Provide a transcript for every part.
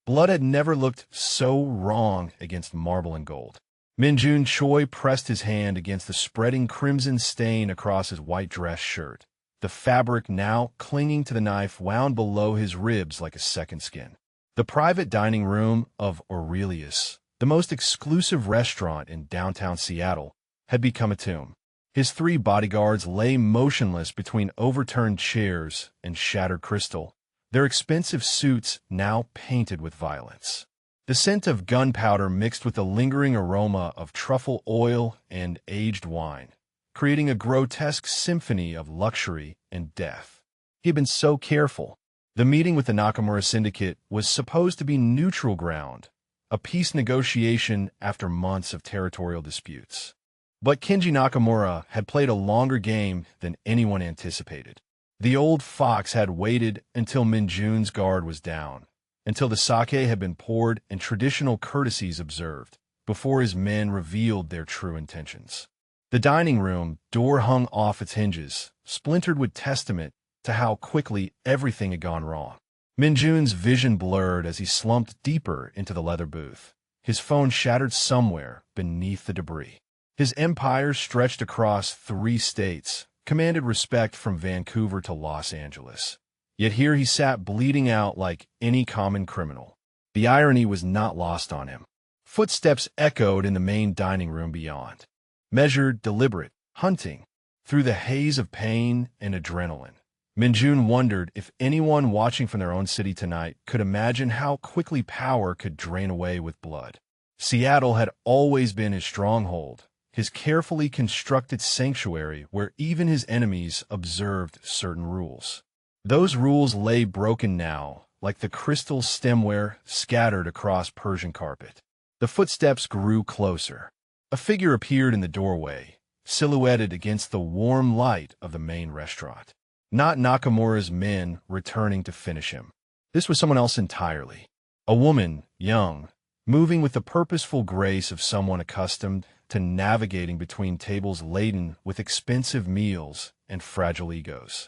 Blood had never looked so wrong against marble and gold. Minjun Choi pressed his hand against the spreading crimson stain across his white dress shirt. The fabric, now clinging to the knife, wound below his ribs like a second skin. The private dining room of Aurelius, the most exclusive restaurant in downtown Seattle, had become a tomb. His 3 bodyguards lay motionless between overturned chairs and shattered crystal, their expensive suits now painted with violence. The scent of gunpowder mixed with the lingering aroma of truffle oil and aged wine, creating a grotesque symphony of luxury and death. He had been so careful. The meeting with the Nakamura Syndicate was supposed to be neutral ground, a peace negotiation after months of territorial disputes. But Kenji Nakamura had played a longer game than anyone anticipated. The old fox had waited until Minjun's guard was down, until the sake had been poured and traditional courtesies observed, before his men revealed their true intentions. The dining room door hung off its hinges, splintered with testament to how quickly everything had gone wrong. Minjun's vision blurred as he slumped deeper into the leather booth, his phone shattered somewhere beneath the debris. His empire stretched across 3 states, commanded respect from Vancouver to Los Angeles. Yet here he sat bleeding out like any common criminal. The irony was not lost on him. Footsteps echoed in the main dining room beyond. Measured, deliberate, hunting, through the haze of pain and adrenaline. Minjun wondered if anyone watching from their own city tonight could imagine how quickly power could drain away with blood. Seattle had always been his stronghold, his carefully constructed sanctuary where even his enemies observed certain rules. Those rules lay broken now, like the crystal stemware scattered across Persian carpet. The footsteps grew closer. A figure appeared in the doorway, silhouetted against the warm light of the main restaurant. Not Nakamura's men returning to finish him. This was someone else entirely. A woman, young, moving with the purposeful grace of someone accustomed to navigating between tables laden with expensive meals and fragile egos.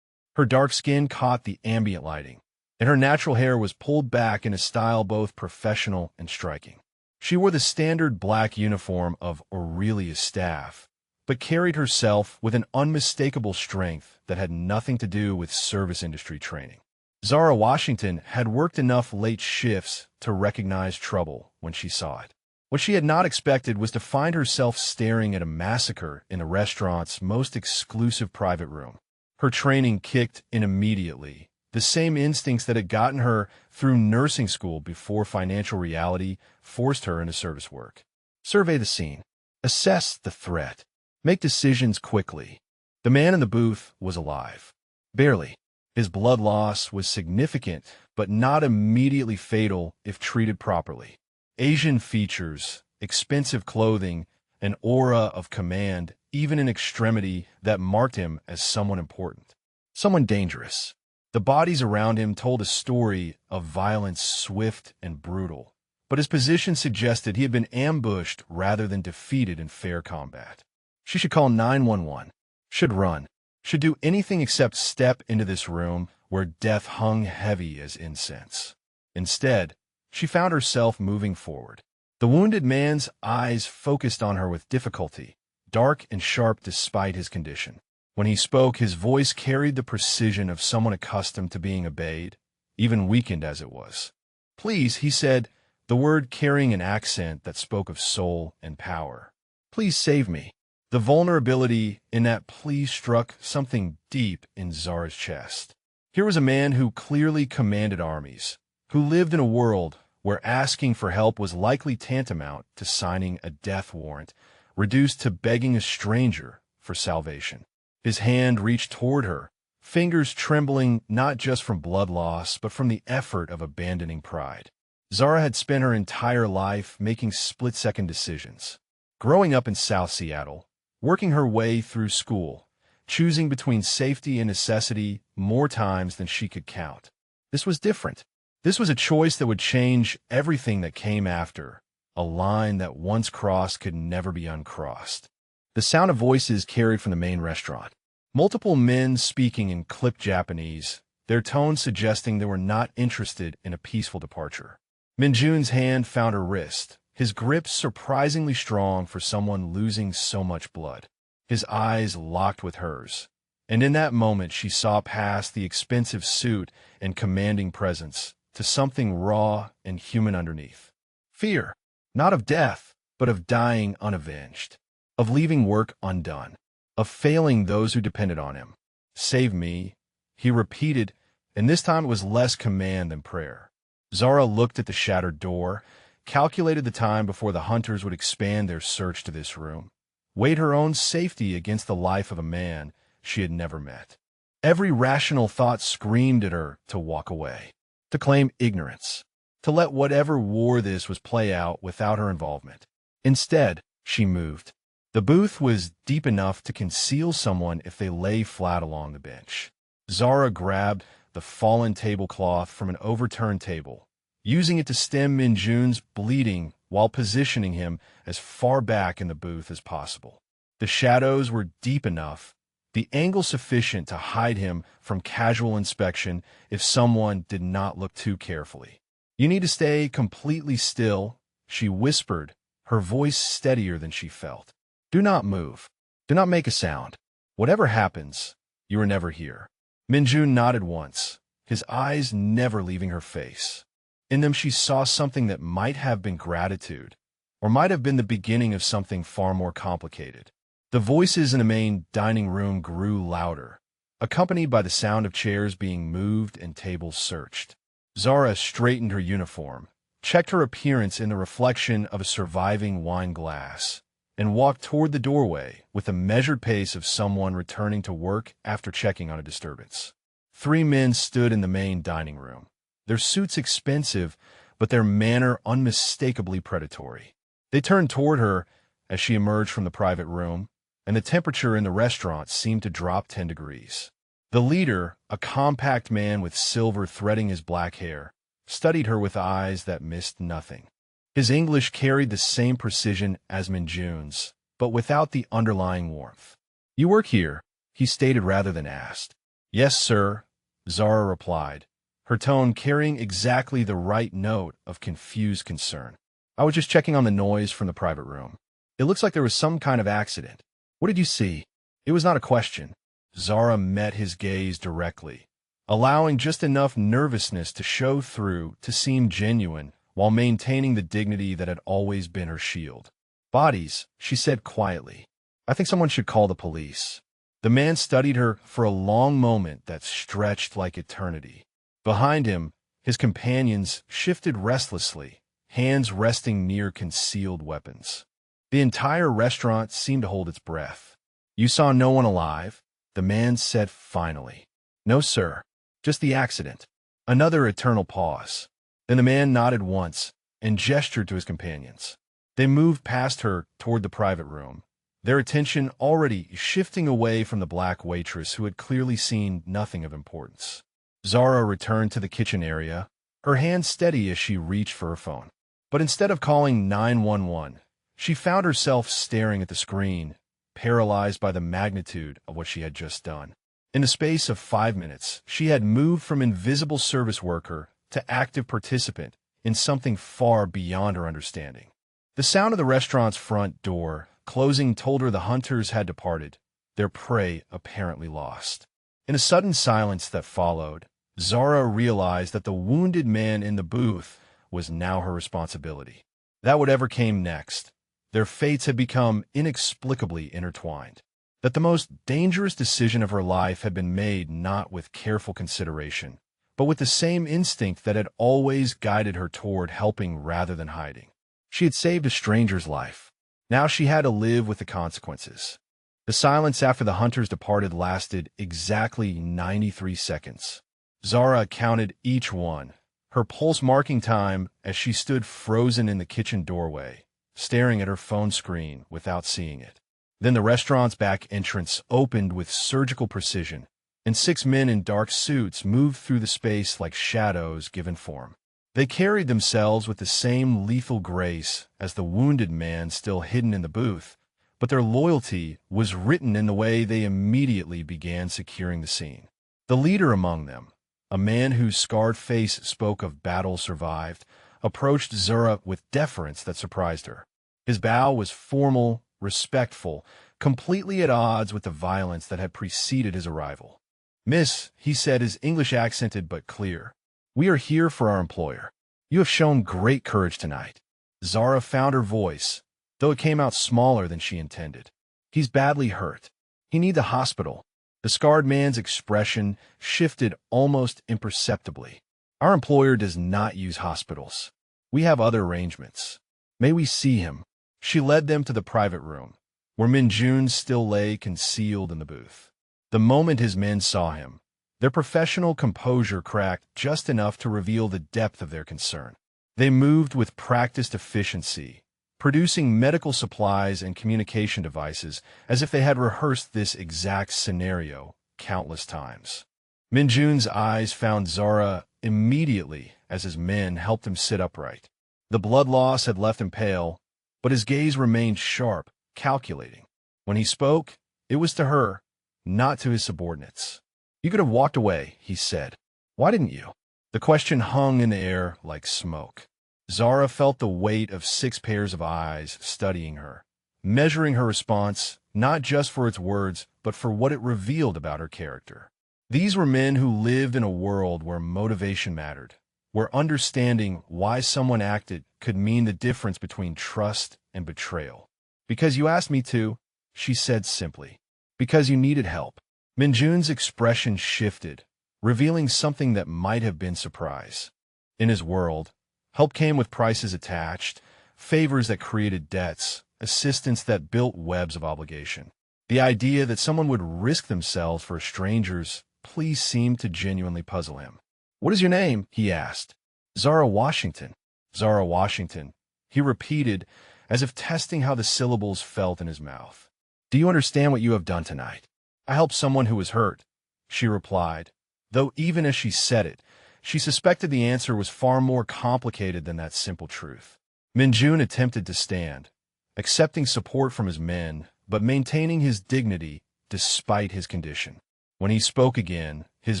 Her dark skin caught the ambient lighting, and her natural hair was pulled back in a style both professional and striking. She wore the standard black uniform of Aurelius' staff, but carried herself with an unmistakable strength that had nothing to do with service industry training. Zara Washington had worked enough late shifts to recognize trouble when she saw it. What she had not expected was to find herself staring at a massacre in the restaurant's most exclusive private room. Her training kicked in immediately, the same instincts that had gotten her through nursing school before financial reality forced her into service work. Survey the scene. Assess the threat. Make decisions quickly. The man in the booth was alive. Barely. His blood loss was significant, but not immediately fatal if treated properly. Asian features, expensive clothing, an aura of command, even in extremity, that marked him as someone important. Someone dangerous. The bodies around him told a story of violence swift and brutal, but his position suggested he had been ambushed rather than defeated in fair combat. She should call 911, should run, should do anything except step into this room where death hung heavy as incense. Instead, she found herself moving forward. The wounded man's eyes focused on her with difficulty, dark and sharp despite his condition. When he spoke, his voice carried the precision of someone accustomed to being obeyed, even weakened as it was. "Please," he said, the word carrying an accent that spoke of soul and power. "Please save me." The vulnerability in that plea struck something deep in Zara's chest. Here was a man who clearly commanded armies, who lived in a world where asking for help was likely tantamount to signing a death warrant, reduced to begging a stranger for salvation. His hand reached toward her, fingers trembling not just from blood loss, but from the effort of abandoning pride. Zara had spent her entire life making split-second decisions. Growing up in South Seattle, working her way through school, choosing between safety and necessity more times than she could count. This was different. This was a choice that would change everything that came after, a line that once crossed could never be uncrossed. The sound of voices carried from the main restaurant. Multiple men speaking in clipped Japanese, their tones suggesting they were not interested in a peaceful departure. Minjun's hand found her wrist, his grip surprisingly strong for someone losing so much blood. His eyes locked with hers, and in that moment she saw past the expensive suit and commanding presence to something raw and human underneath. Fear, not of death, but of dying unavenged, of leaving work undone, of failing those who depended on him. "Save me," he repeated, and this time it was less command than prayer. Zara looked at the shattered door, calculated the time before the hunters would expand their search to this room, weighed her own safety against the life of a man she had never met. Every rational thought screamed at her to walk away, to claim ignorance, to let whatever war this was play out without her involvement. Instead, she moved. The booth was deep enough to conceal someone if they lay flat along the bench. Zara grabbed the fallen tablecloth from an overturned table, using it to stem Minjun's bleeding while positioning him as far back in the booth as possible. The shadows were deep enough, the angle sufficient to hide him from casual inspection if someone did not look too carefully. "You need to stay completely still," she whispered, her voice steadier than she felt. "Do not move. Do not make a sound. Whatever happens, you are never here." Minjun nodded once, his eyes never leaving her face. In them she saw something that might have been gratitude, or might have been the beginning of something far more complicated. The voices in the main dining room grew louder, accompanied by the sound of chairs being moved and tables searched. Zara straightened her uniform, checked her appearance in the reflection of a surviving wine glass, and walked toward the doorway with the measured pace of someone returning to work after checking on a disturbance. 3 men stood in the main dining room, their suits expensive, but their manner unmistakably predatory. They turned toward her as she emerged from the private room, and the temperature in the restaurant seemed to drop 10 degrees. The leader, a compact man with silver threading his black hair, studied her with eyes that missed nothing. His English carried the same precision as Minjun's, but without the underlying warmth. "You work here?" he stated rather than asked. "Yes, sir," Zara replied, her tone carrying exactly the right note of confused concern. "I was just checking on the noise from the private room. It looks like there was some kind of accident. What did you see?" It was not a question. Zara met his gaze directly, allowing just enough nervousness to show through to seem genuine while maintaining the dignity that had always been her shield. "Bodies," she said quietly. "I think someone should call the police." The man studied her for a long moment that stretched like eternity. Behind him, his companions shifted restlessly, hands resting near concealed weapons. The entire restaurant seemed to hold its breath. "You saw no one alive?" the man said finally. "No, sir. Just the accident." Another eternal pause. Then the man nodded once and gestured to his companions. They moved past her toward the private room, their attention already shifting away from the black waitress who had clearly seen nothing of importance. Zara returned to the kitchen area, her hand steady as she reached for her phone. But instead of calling 911, she found herself staring at the screen, paralyzed by the magnitude of what she had just done. In the space of 5 minutes, she had moved from invisible service worker to active participant in something far beyond her understanding. The sound of the restaurant's front door closing told her the hunters had departed, their prey apparently lost. In a sudden silence that followed, Zara realized that the wounded man in the booth was now her responsibility. That whatever came next, their fates had become inexplicably intertwined. That the most dangerous decision of her life had been made not with careful consideration, but with the same instinct that had always guided her toward helping rather than hiding. She had saved a stranger's life. Now she had to live with the consequences. The silence after the hunters departed lasted exactly 93 seconds. Zara counted each one, her pulse marking time as she stood frozen in the kitchen doorway, staring at her phone screen without seeing it. Then the restaurant's back entrance opened with surgical precision, and 6 men in dark suits moved through the space like shadows given form. They carried themselves with the same lethal grace as the wounded man still hidden in the booth, but their loyalty was written in the way they immediately began securing the scene. The leader among them, a man whose scarred face spoke of battle survived, approached Zara with deference that surprised her. His bow was formal, respectful, completely at odds with the violence that had preceded his arrival. "Miss," he said, his English accented but clear, "we are here for our employer. You have shown great courage tonight." Zara found her voice, though it came out smaller than she intended. "He's badly hurt. He needs a hospital." The scarred man's expression shifted almost imperceptibly. "Our employer does not use hospitals. We have other arrangements. May we see him?" She led them to the private room, where Minjun still lay concealed in the booth. The moment his men saw him, their professional composure cracked just enough to reveal the depth of their concern. They moved with practiced efficiency, producing medical supplies and communication devices as if they had rehearsed this exact scenario countless times. Minjun's eyes found Zara immediately as his men helped him sit upright. The blood loss had left him pale, but his gaze remained sharp, calculating. When he spoke, it was to her, not to his subordinates. "You could have walked away," he said. "Why didn't you?" The question hung in the air like smoke. Zara felt the weight of 6 pairs of eyes studying her, measuring her response not just for its words, but for what it revealed about her character. These were men who lived in a world where motivation mattered, where understanding why someone acted could mean the difference between trust and betrayal. "Because you asked me to," she said simply. "Because you needed help." Minjun's expression shifted, revealing something that might have been surprise. In his world, help came with prices attached, favors that created debts, assistance that built webs of obligation. The idea that someone would risk themselves for a stranger's plea seemed to genuinely puzzle him. "What is your name?" he asked. "Zara Washington." "Zara Washington," he repeated, as if testing how the syllables felt in his mouth. "Do you understand what you have done tonight?" "I helped someone who was hurt," she replied, though even as she said it, she suspected the answer was far more complicated than that simple truth. Minjun attempted to stand, accepting support from his men, but maintaining his dignity despite his condition. When he spoke again, his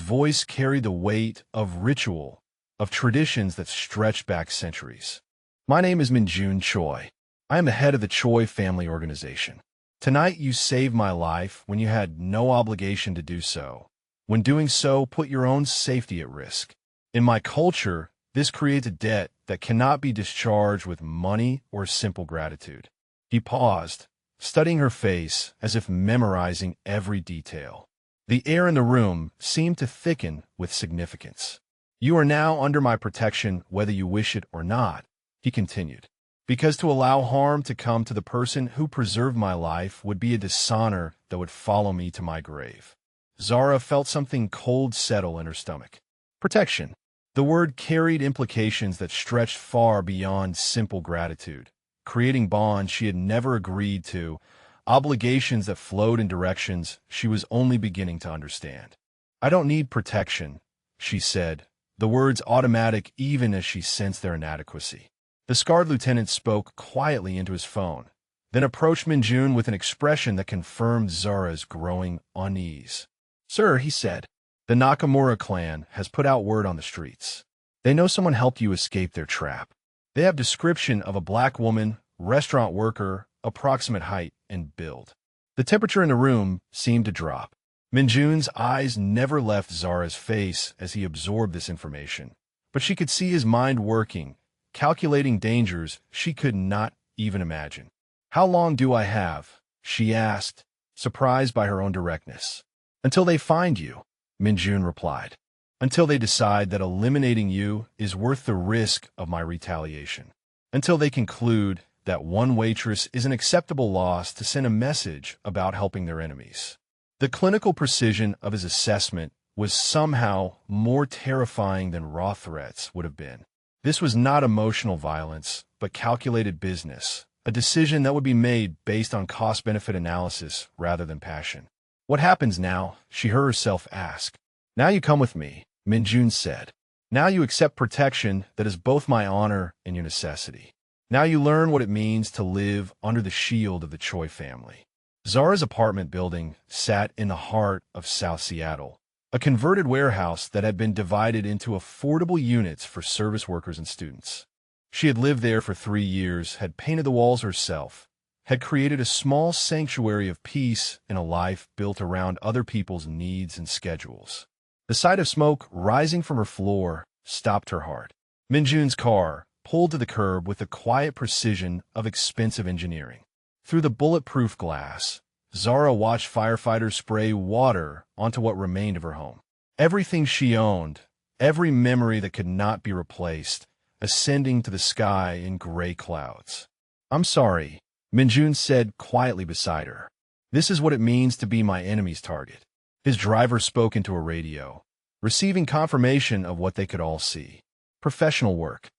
voice carried the weight of ritual, of traditions that stretched back centuries. "My name is Minjun Choi. I am the head of the Choi family organization. Tonight you saved my life when you had no obligation to do so. When doing so, put your own safety at risk. In my culture, this creates a debt that cannot be discharged with money or simple gratitude." He paused, studying her face as if memorizing every detail. The air in the room seemed to thicken with significance. "You are now under my protection whether you wish it or not," he continued. "Because to allow harm to come to the person who preserved my life would be a dishonor that would follow me to my grave." Zara felt something cold settle in her stomach. Protection. The word carried implications that stretched far beyond simple gratitude, creating bonds she had never agreed to, obligations that flowed in directions she was only beginning to understand. "I don't need protection," she said, the words automatic even as she sensed their inadequacy. The scarred lieutenant spoke quietly into his phone, then approached Minjun with an expression that confirmed Zara's growing unease. "Sir," he said, "the Nakamura clan has put out word on the streets. They know someone helped you escape their trap. They have description of a black woman, restaurant worker, approximate height and build." The temperature in the room seemed to drop. Minjun's eyes never left Zara's face as he absorbed this information, but she could see his mind working, calculating dangers she could not even imagine. "How long do I have?" she asked, surprised by her own directness. "Until they find you," Minjun replied. "Until they decide that eliminating you is worth the risk of my retaliation. Until they conclude that one waitress is an acceptable loss to send a message about helping their enemies." The clinical precision of his assessment was somehow more terrifying than raw threats would have been. This was not emotional violence, but calculated business, a decision that would be made based on cost-benefit analysis rather than passion. "What happens now?" she heard herself ask. "Now you come with me," Minjun said. "Now you accept protection that is both my honor and your necessity. Now you learn what it means to live under the shield of the Choi family." Zara's apartment building sat in the heart of South Seattle, a converted warehouse that had been divided into affordable units for service workers and students. She had lived there for 3 years, had painted the walls herself, had created a small sanctuary of peace in a life built around other people's needs and schedules. The sight of smoke rising from her floor stopped her heart. Minjun's car pulled to the curb with the quiet precision of expensive engineering. Through the bulletproof glass, Zara watched firefighters spray water onto what remained of her home. Everything she owned, every memory that could not be replaced, ascending to the sky in gray clouds. "I'm sorry," Minjun said quietly beside her. "This is what it means to be my enemy's target." His driver spoke into a radio, receiving confirmation of what they could all see. Professional work.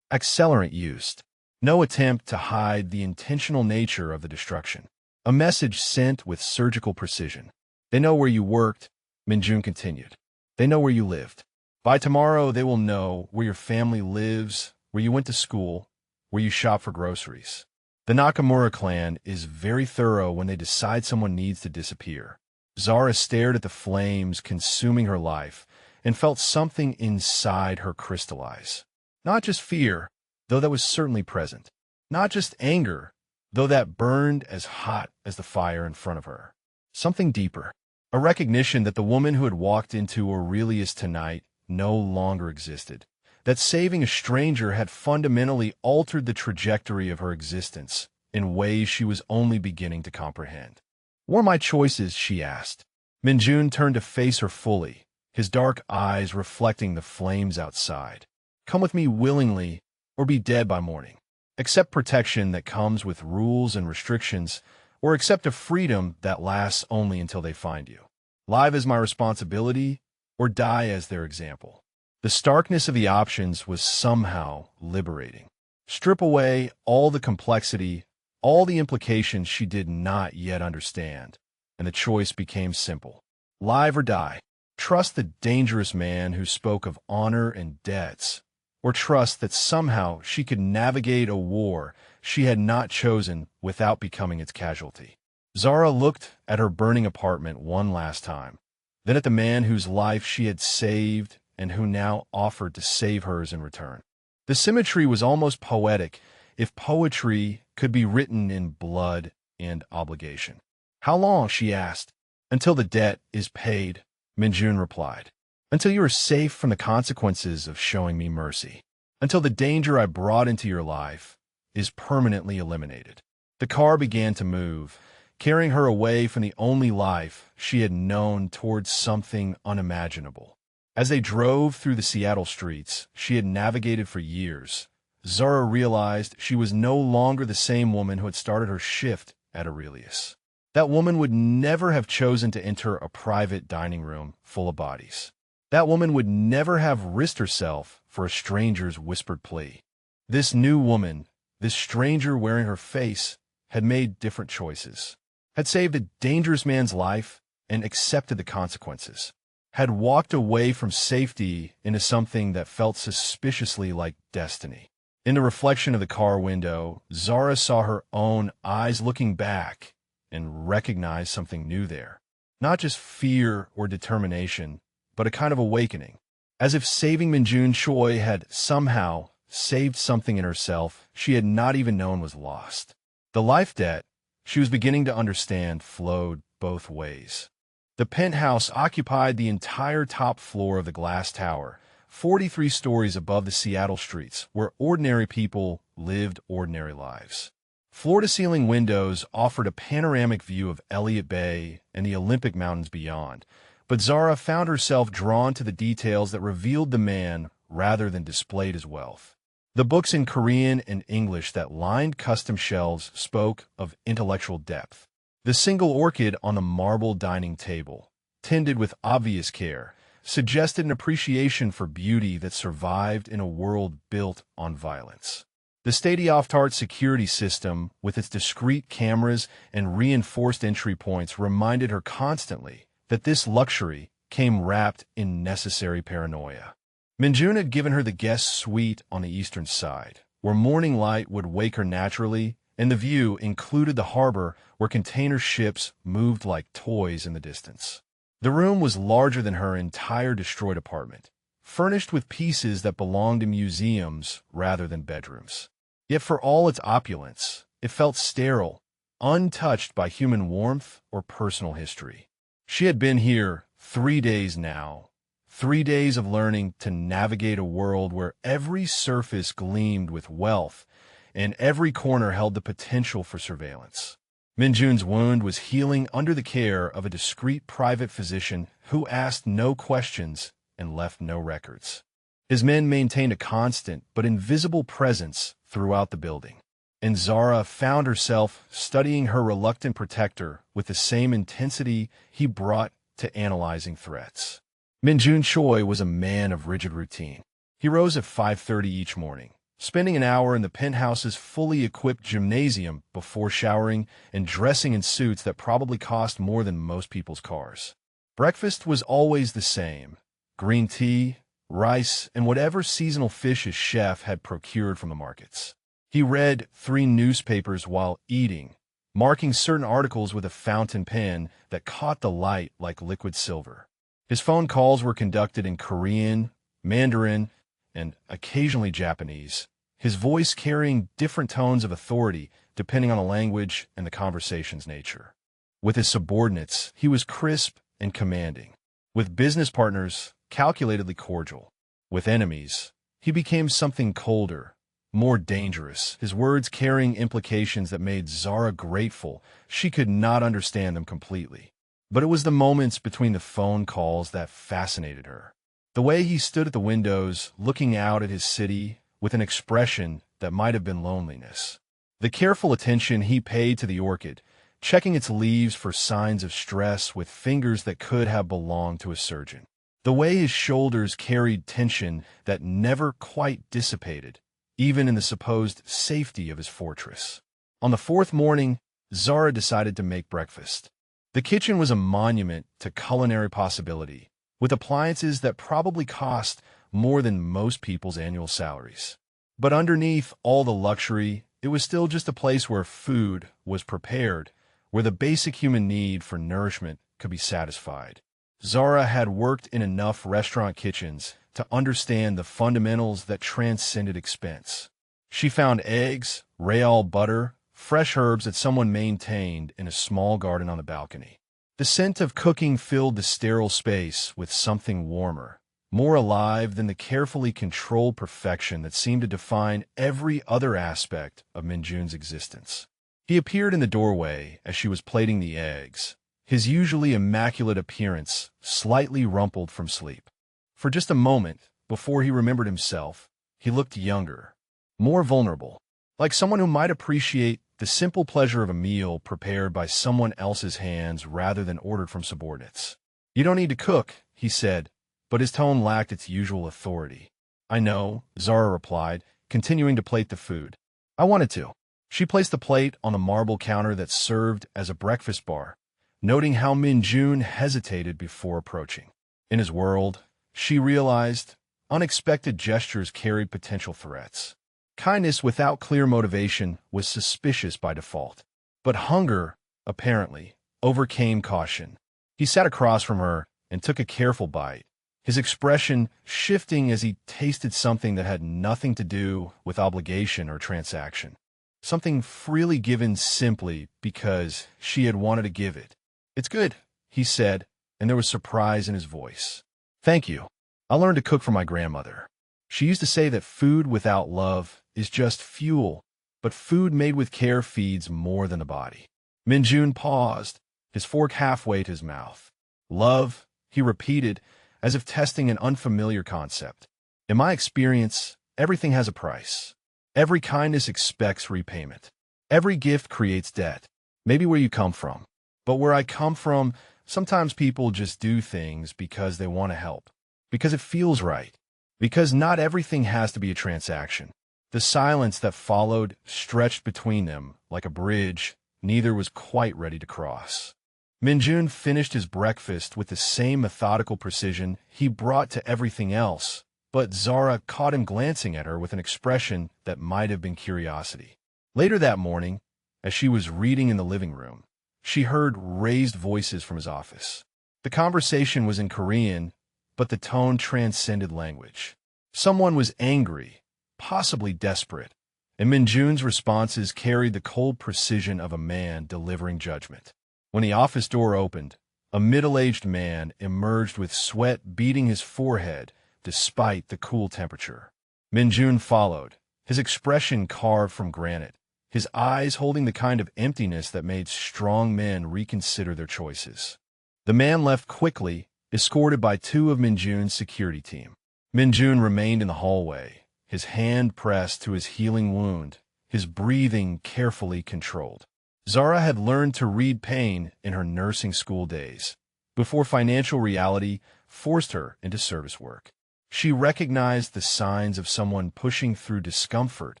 Accelerant used. No attempt to hide the intentional nature of the destruction. A message sent with surgical precision. "They know where you worked," Minjun continued. "They know where you lived. By tomorrow, they will know where your family lives, where you went to school, where you shop for groceries." The Nakamura clan is very thorough when they decide someone needs to disappear. Zara stared at the flames consuming her life and felt something inside her crystallize. Not just fear, though that was certainly present. Not just anger, though that burned as hot as the fire in front of her. Something deeper. A recognition that the woman who had walked into Aurelius tonight no longer existed. That saving a stranger had fundamentally altered the trajectory of her existence in ways she was only beginning to comprehend. "What are my choices?" she asked. Minjun turned to face her fully, his dark eyes reflecting the flames outside. "Come with me willingly, or be dead by morning. Accept protection that comes with rules and restrictions, or accept a freedom that lasts only until they find you. Live as my responsibility, or die as their example." The starkness of the options was somehow liberating. Strip away all the complexity, all the implications she did not yet understand, and the choice became simple. Live or die. Trust the dangerous man who spoke of honor and debts, or trust that somehow she could navigate a war she had not chosen without becoming its casualty. Zara looked at her burning apartment one last time, then at the man whose life she had saved and who now offered to save hers in return. The symmetry was almost poetic, if poetry could be written in blood and obligation. "How long?" she asked. "Until the debt is paid," Minjun replied. "Until you are safe from the consequences of showing me mercy. Until the danger I brought into your life is permanently eliminated." The car began to move, carrying her away from the only life she had known towards something unimaginable. As they drove through the Seattle streets she had navigated for years, Zara realized she was no longer the same woman who had started her shift at Aurelius. That woman would never have chosen to enter a private dining room full of bodies. That woman would never have risked herself for a stranger's whispered plea. This new woman, this stranger wearing her face, had made different choices, had saved a dangerous man's life and accepted the consequences, had walked away from safety into something that felt suspiciously like destiny. In the reflection of the car window, Zara saw her own eyes looking back and recognized something new there. Not just fear or determination, but a kind of awakening. As if saving Minjun Choi had somehow saved something in herself she had not even known was lost. The life debt, she was beginning to understand, flowed both ways. The penthouse occupied the entire top floor of the glass tower, 43 stories above the Seattle streets, where ordinary people lived ordinary lives. Floor-to-ceiling windows offered a panoramic view of Elliott Bay and the Olympic Mountains beyond, but Zara found herself drawn to the details that revealed the man rather than displayed his wealth. The books in Korean and English that lined custom shelves spoke of intellectual depth. The single orchid on the marble dining table, tended with obvious care, suggested an appreciation for beauty that survived in a world built on violence. The state-of-the-art security system, with its discreet cameras and reinforced entry points, reminded her constantly that this luxury came wrapped in necessary paranoia. Minjun had given her the guest suite on the eastern side, where morning light would wake her naturally, and the view included the harbor where container ships moved like toys in the distance. The room was larger than her entire destroyed apartment, furnished with pieces that belonged in museums rather than bedrooms. Yet for all its opulence, it felt sterile, untouched by human warmth or personal history. She had been here 3 days now, 3 days of learning to navigate a world where every surface gleamed with wealth and every corner held the potential for surveillance. Minjun's wound was healing under the care of a discreet private physician who asked no questions and left no records. His men maintained a constant but invisible presence throughout the building, and Zara found herself studying her reluctant protector with the same intensity he brought to analyzing threats. Minjun Choi was a man of rigid routine. He rose at 5:30 each morning, spending an hour in the penthouse's fully equipped gymnasium before showering and dressing in suits that probably cost more than most people's cars. Breakfast was always the same: green tea, rice, and whatever seasonal fish his chef had procured from the markets. He read 3 newspapers while eating, marking certain articles with a fountain pen that caught the light like liquid silver. His phone calls were conducted in Korean, Mandarin, and occasionally Japanese, his voice carrying different tones of authority depending on the language and the conversation's nature. With his subordinates, he was crisp and commanding. With business partners, calculatedly cordial. With enemies, he became something colder, more dangerous, his words carrying implications that made Zara grateful she could not understand them completely. But it was the moments between the phone calls that fascinated her. The way he stood at the windows, looking out at his city with an expression that might have been loneliness. The careful attention he paid to the orchid, checking its leaves for signs of stress with fingers that could have belonged to a surgeon. The way his shoulders carried tension that never quite dissipated, even in the supposed safety of his fortress. On the 4th morning, Zara decided to make breakfast. The kitchen was a monument to culinary possibility, with appliances that probably cost more than most people's annual salaries. But underneath all the luxury, it was still just a place where food was prepared, where the basic human need for nourishment could be satisfied. Zara had worked in enough restaurant kitchens to understand the fundamentals that transcended expense. She found eggs, real butter, fresh herbs that someone maintained in a small garden on the balcony. The scent of cooking filled the sterile space with something warmer, more alive than the carefully controlled perfection that seemed to define every other aspect of Minjun's existence. He appeared in the doorway as she was plating the eggs, his usually immaculate appearance slightly rumpled from sleep. For just a moment, before he remembered himself, he looked younger, more vulnerable, like someone who might appreciate the simple pleasure of a meal prepared by someone else's hands rather than ordered from subordinates. "You don't need to cook," he said, but his tone lacked its usual authority. "I know," Zara replied, continuing to plate the food. "I wanted to." She placed the plate on the marble counter that served as a breakfast bar, noting how Minjun hesitated before approaching. In his world, she realized, unexpected gestures carried potential threats. Kindness without clear motivation was suspicious by default. But hunger, apparently, overcame caution. He sat across from her and took a careful bite, his expression shifting as he tasted something that had nothing to do with obligation or transaction. Something freely given simply because she had wanted to give it. "It's good," he said, and there was surprise in his voice. "Thank you. I learned to cook from my grandmother. She used to say that food without love is just fuel, but food made with care feeds more than the body." Minjun paused, his fork halfway to his mouth. "Love," he repeated, as if testing an unfamiliar concept. "In my experience, everything has a price. Every kindness expects repayment. Every gift creates debt. Maybe where you come from. But where I come from, sometimes people just do things because they want to help, because it feels right, because not everything has to be a transaction." The silence that followed stretched between them like a bridge neither was quite ready to cross. Minjun finished his breakfast with the same methodical precision he brought to everything else, but Zara caught him glancing at her with an expression that might have been curiosity. Later that morning, as she was reading in the living room, she heard raised voices from his office. The conversation was in Korean, but the tone transcended language. Someone was angry, possibly desperate, and Minjun's responses carried the cold precision of a man delivering judgment. When the office door opened, a middle-aged man emerged with sweat beading his forehead despite the cool temperature. Minjun followed, his expression carved from granite, his eyes holding the kind of emptiness that made strong men reconsider their choices. The man left quickly, escorted by two of Minjun's security team. Minjun remained in the hallway, his hand pressed to his healing wound, his breathing carefully controlled. Zara had learned to read pain in her nursing school days, before financial reality forced her into service work. She recognized the signs of someone pushing through discomfort,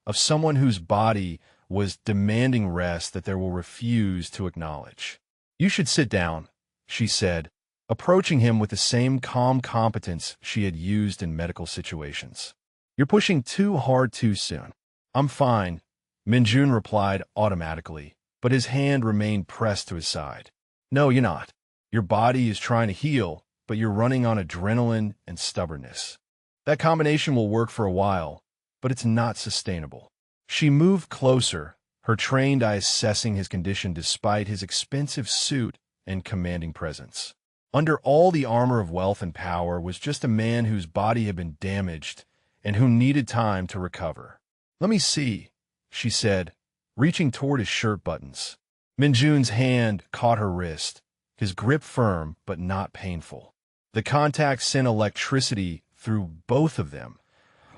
of someone whose body was demanding rest that they will refuse to acknowledge. "You should sit down," she said, approaching him with the same calm competence she had used in medical situations. "You're pushing too hard too soon." "I'm fine," Minjun replied automatically, but his hand remained pressed to his side. "No, you're not. Your body is trying to heal, but you're running on adrenaline and stubbornness. That combination will work for a while, but it's not sustainable." She moved closer, her trained eye assessing his condition despite his expensive suit and commanding presence. Under all the armor of wealth and power was just a man whose body had been damaged and who needed time to recover. "Let me see," she said, reaching toward his shirt buttons. Minjun's hand caught her wrist, his grip firm but not painful. The contact sent electricity through both of them,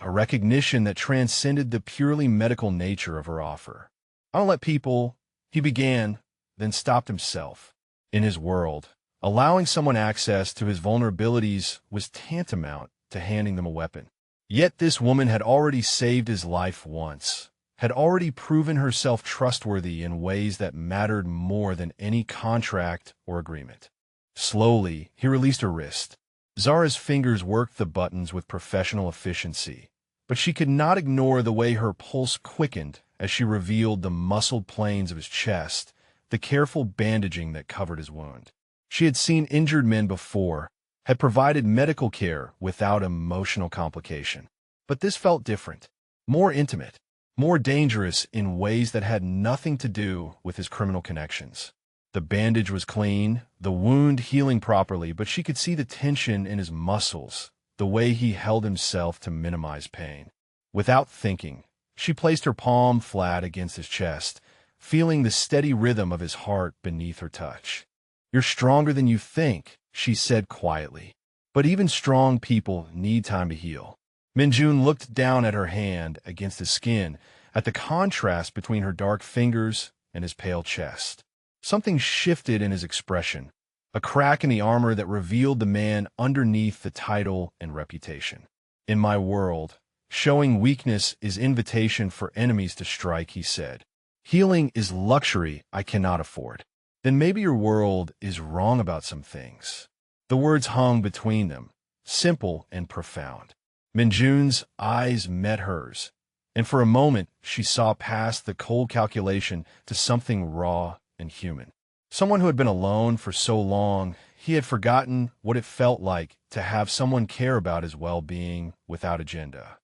a recognition that transcended the purely medical nature of her offer. "I don't let people," he began, then stopped himself. In his world, allowing someone access to his vulnerabilities was tantamount to handing them a weapon. Yet this woman had already saved his life once, had already proven herself trustworthy in ways that mattered more than any contract or agreement. Slowly, he released her wrist. Zara's fingers worked the buttons with professional efficiency, but she could not ignore the way her pulse quickened as she revealed the muscled planes of his chest, the careful bandaging that covered his wound. She had seen injured men before, had provided medical care without emotional complication. But this felt different, more intimate, more dangerous in ways that had nothing to do with his criminal connections. The bandage was clean, the wound healing properly, but she could see the tension in his muscles, the way he held himself to minimize pain. Without thinking, she placed her palm flat against his chest, feeling the steady rhythm of his heart beneath her touch. "You're stronger than you think," she said quietly. "But even strong people need time to heal." Minjun looked down at her hand against his skin, at the contrast between her dark fingers and his pale chest. Something shifted in his expression, a crack in the armor that revealed the man underneath the title and reputation. "In my world, showing weakness is invitation for enemies to strike," he said. "Healing is luxury I cannot afford." "Then maybe your world is wrong about some things." The words hung between them, simple and profound. Minjun's eyes met hers, and for a moment she saw past the cold calculation to something raw and human. Someone who had been alone for so long, he had forgotten what it felt like to have someone care about his well-being without agenda.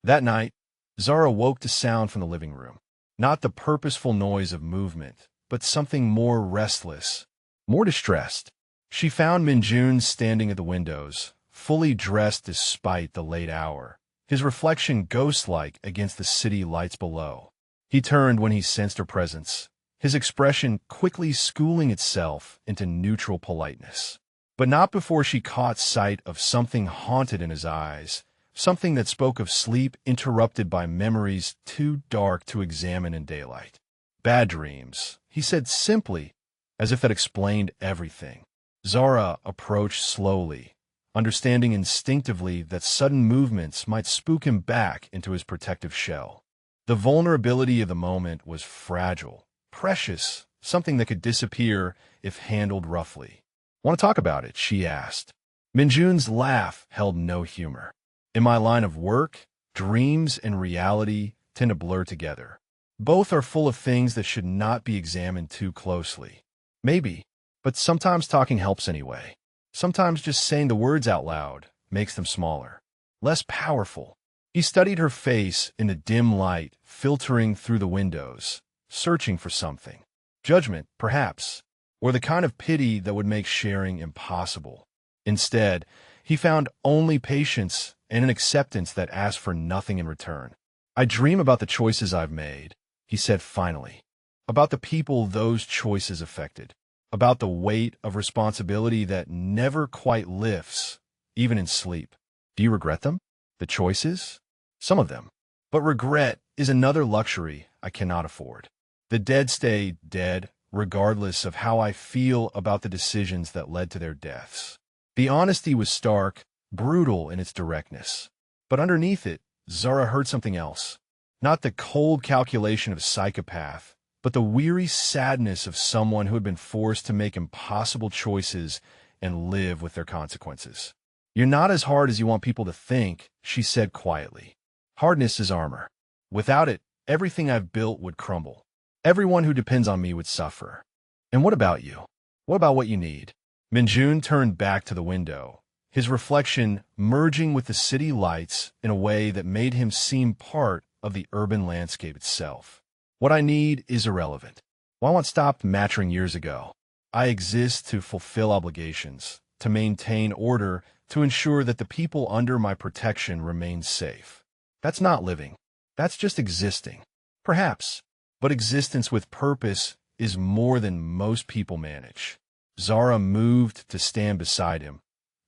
That night, Zara woke to sound from the living room. Not the purposeful noise of movement, but something more restless, more distressed. She found Minjun standing at the windows, fully dressed despite the late hour, his reflection ghost-like against the city lights below. He turned when he sensed her presence, his expression quickly schooling itself into neutral politeness. But not before she caught sight of something haunted in his eyes, something that spoke of sleep interrupted by memories too dark to examine in daylight. "Bad dreams," he said simply, as if that explained everything. Zara approached slowly, understanding instinctively that sudden movements might spook him back into his protective shell. The vulnerability of the moment was fragile, precious, something that could disappear if handled roughly. "Want to talk about it?" she asked. Minjun's laugh held no humor. "In my line of work, dreams and reality tend to blur together. Both are full of things that should not be examined too closely. Maybe, but sometimes talking helps anyway." Sometimes just saying the words out loud makes them smaller, less powerful. He studied her face in the dim light filtering through the windows, searching for something. Judgment, perhaps, or the kind of pity that would make sharing impossible. Instead, he found only patience and an acceptance that asked for nothing in return. I dream about the choices I've made, he said finally, about the people those choices affected, about the weight of responsibility that never quite lifts, even in sleep. Do you regret them? The choices? Some of them. But regret is another luxury I cannot afford. The dead stay dead, regardless of how I feel about the decisions that led to their deaths. The honesty was stark, brutal in its directness. But underneath it, Zara heard something else. Not the cold calculation of a psychopath, but the weary sadness of someone who had been forced to make impossible choices and live with their consequences. You're not as hard as you want people to think, she said quietly. Hardness is armor. Without it, everything I've built would crumble. Everyone who depends on me would suffer. And what about you? What about what you need? Minjun turned back to the window, his reflection merging with the city lights in a way that made him seem part of the urban landscape itself. What I need is irrelevant. Walmart stopped mattering years ago. I exist to fulfill obligations, to maintain order, to ensure that the people under my protection remain safe. That's not living. That's just existing. Perhaps. But existence with purpose is more than most people manage. Zara moved to stand beside him,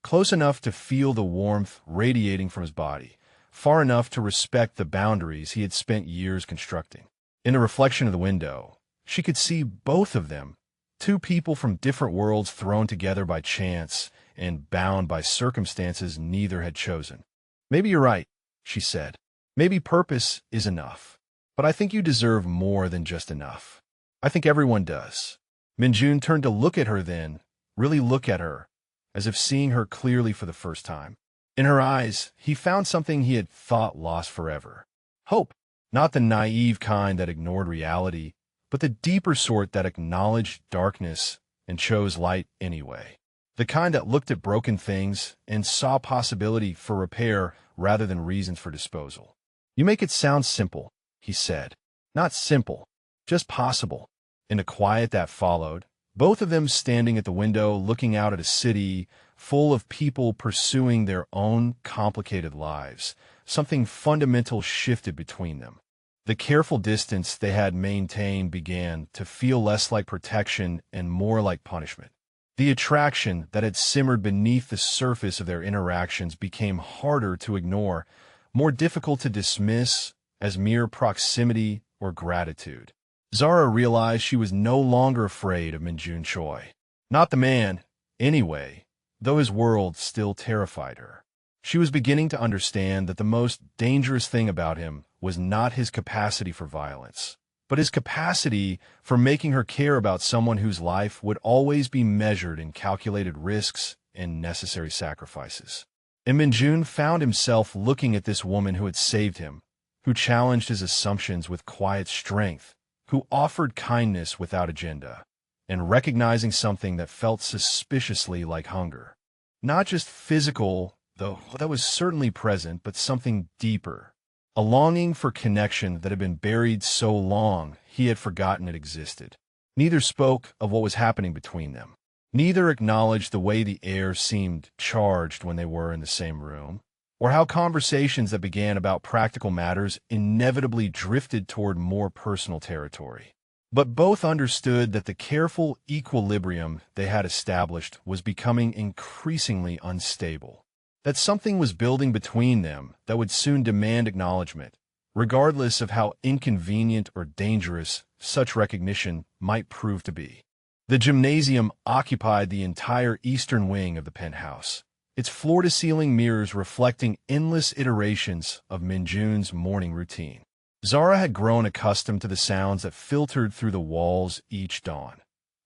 close enough to feel the warmth radiating from his body, far enough to respect the boundaries he had spent years constructing. In the reflection of the window, she could see both of them, two people from different worlds thrown together by chance and bound by circumstances neither had chosen. Maybe you're right, she said. Maybe purpose is enough. But I think you deserve more than just enough. I think everyone does. Minjun turned to look at her then, really look at her, as if seeing her clearly for the first time. In her eyes, he found something he had thought lost forever. Hope, not the naive kind that ignored reality, but the deeper sort that acknowledged darkness and chose light anyway. The kind that looked at broken things and saw possibility for repair rather than reasons for disposal. You make it sound simple, he said. Not simple, just possible. In the quiet that followed, both of them standing at the window looking out at a city full of people pursuing their own complicated lives, something fundamental shifted between them. The careful distance they had maintained began to feel less like protection and more like punishment. The attraction that had simmered beneath the surface of their interactions became harder to ignore, more difficult to dismiss as mere proximity or gratitude. Zara realized she was no longer afraid of Minjun Choi. Not the man, anyway, though his world still terrified her. She was beginning to understand that the most dangerous thing about him was not his capacity for violence, but his capacity for making her care about someone whose life would always be measured in calculated risks and necessary sacrifices. And Minjun found himself looking at this woman who had saved him, who challenged his assumptions with quiet strength, who offered kindness without agenda, and recognizing something that felt suspiciously like hunger. Not just physical, though that was certainly present, but something deeper. A longing for connection that had been buried so long he had forgotten it existed. Neither spoke of what was happening between them. Neither acknowledged the way the air seemed charged when they were in the same room, or how conversations that began about practical matters inevitably drifted toward more personal territory. But both understood that the careful equilibrium they had established was becoming increasingly unstable, that something was building between them that would soon demand acknowledgement, regardless of how inconvenient or dangerous such recognition might prove to be. The gymnasium occupied the entire eastern wing of the penthouse, its floor-to-ceiling mirrors reflecting endless iterations of Minjun's morning routine. Zara had grown accustomed to the sounds that filtered through the walls each dawn.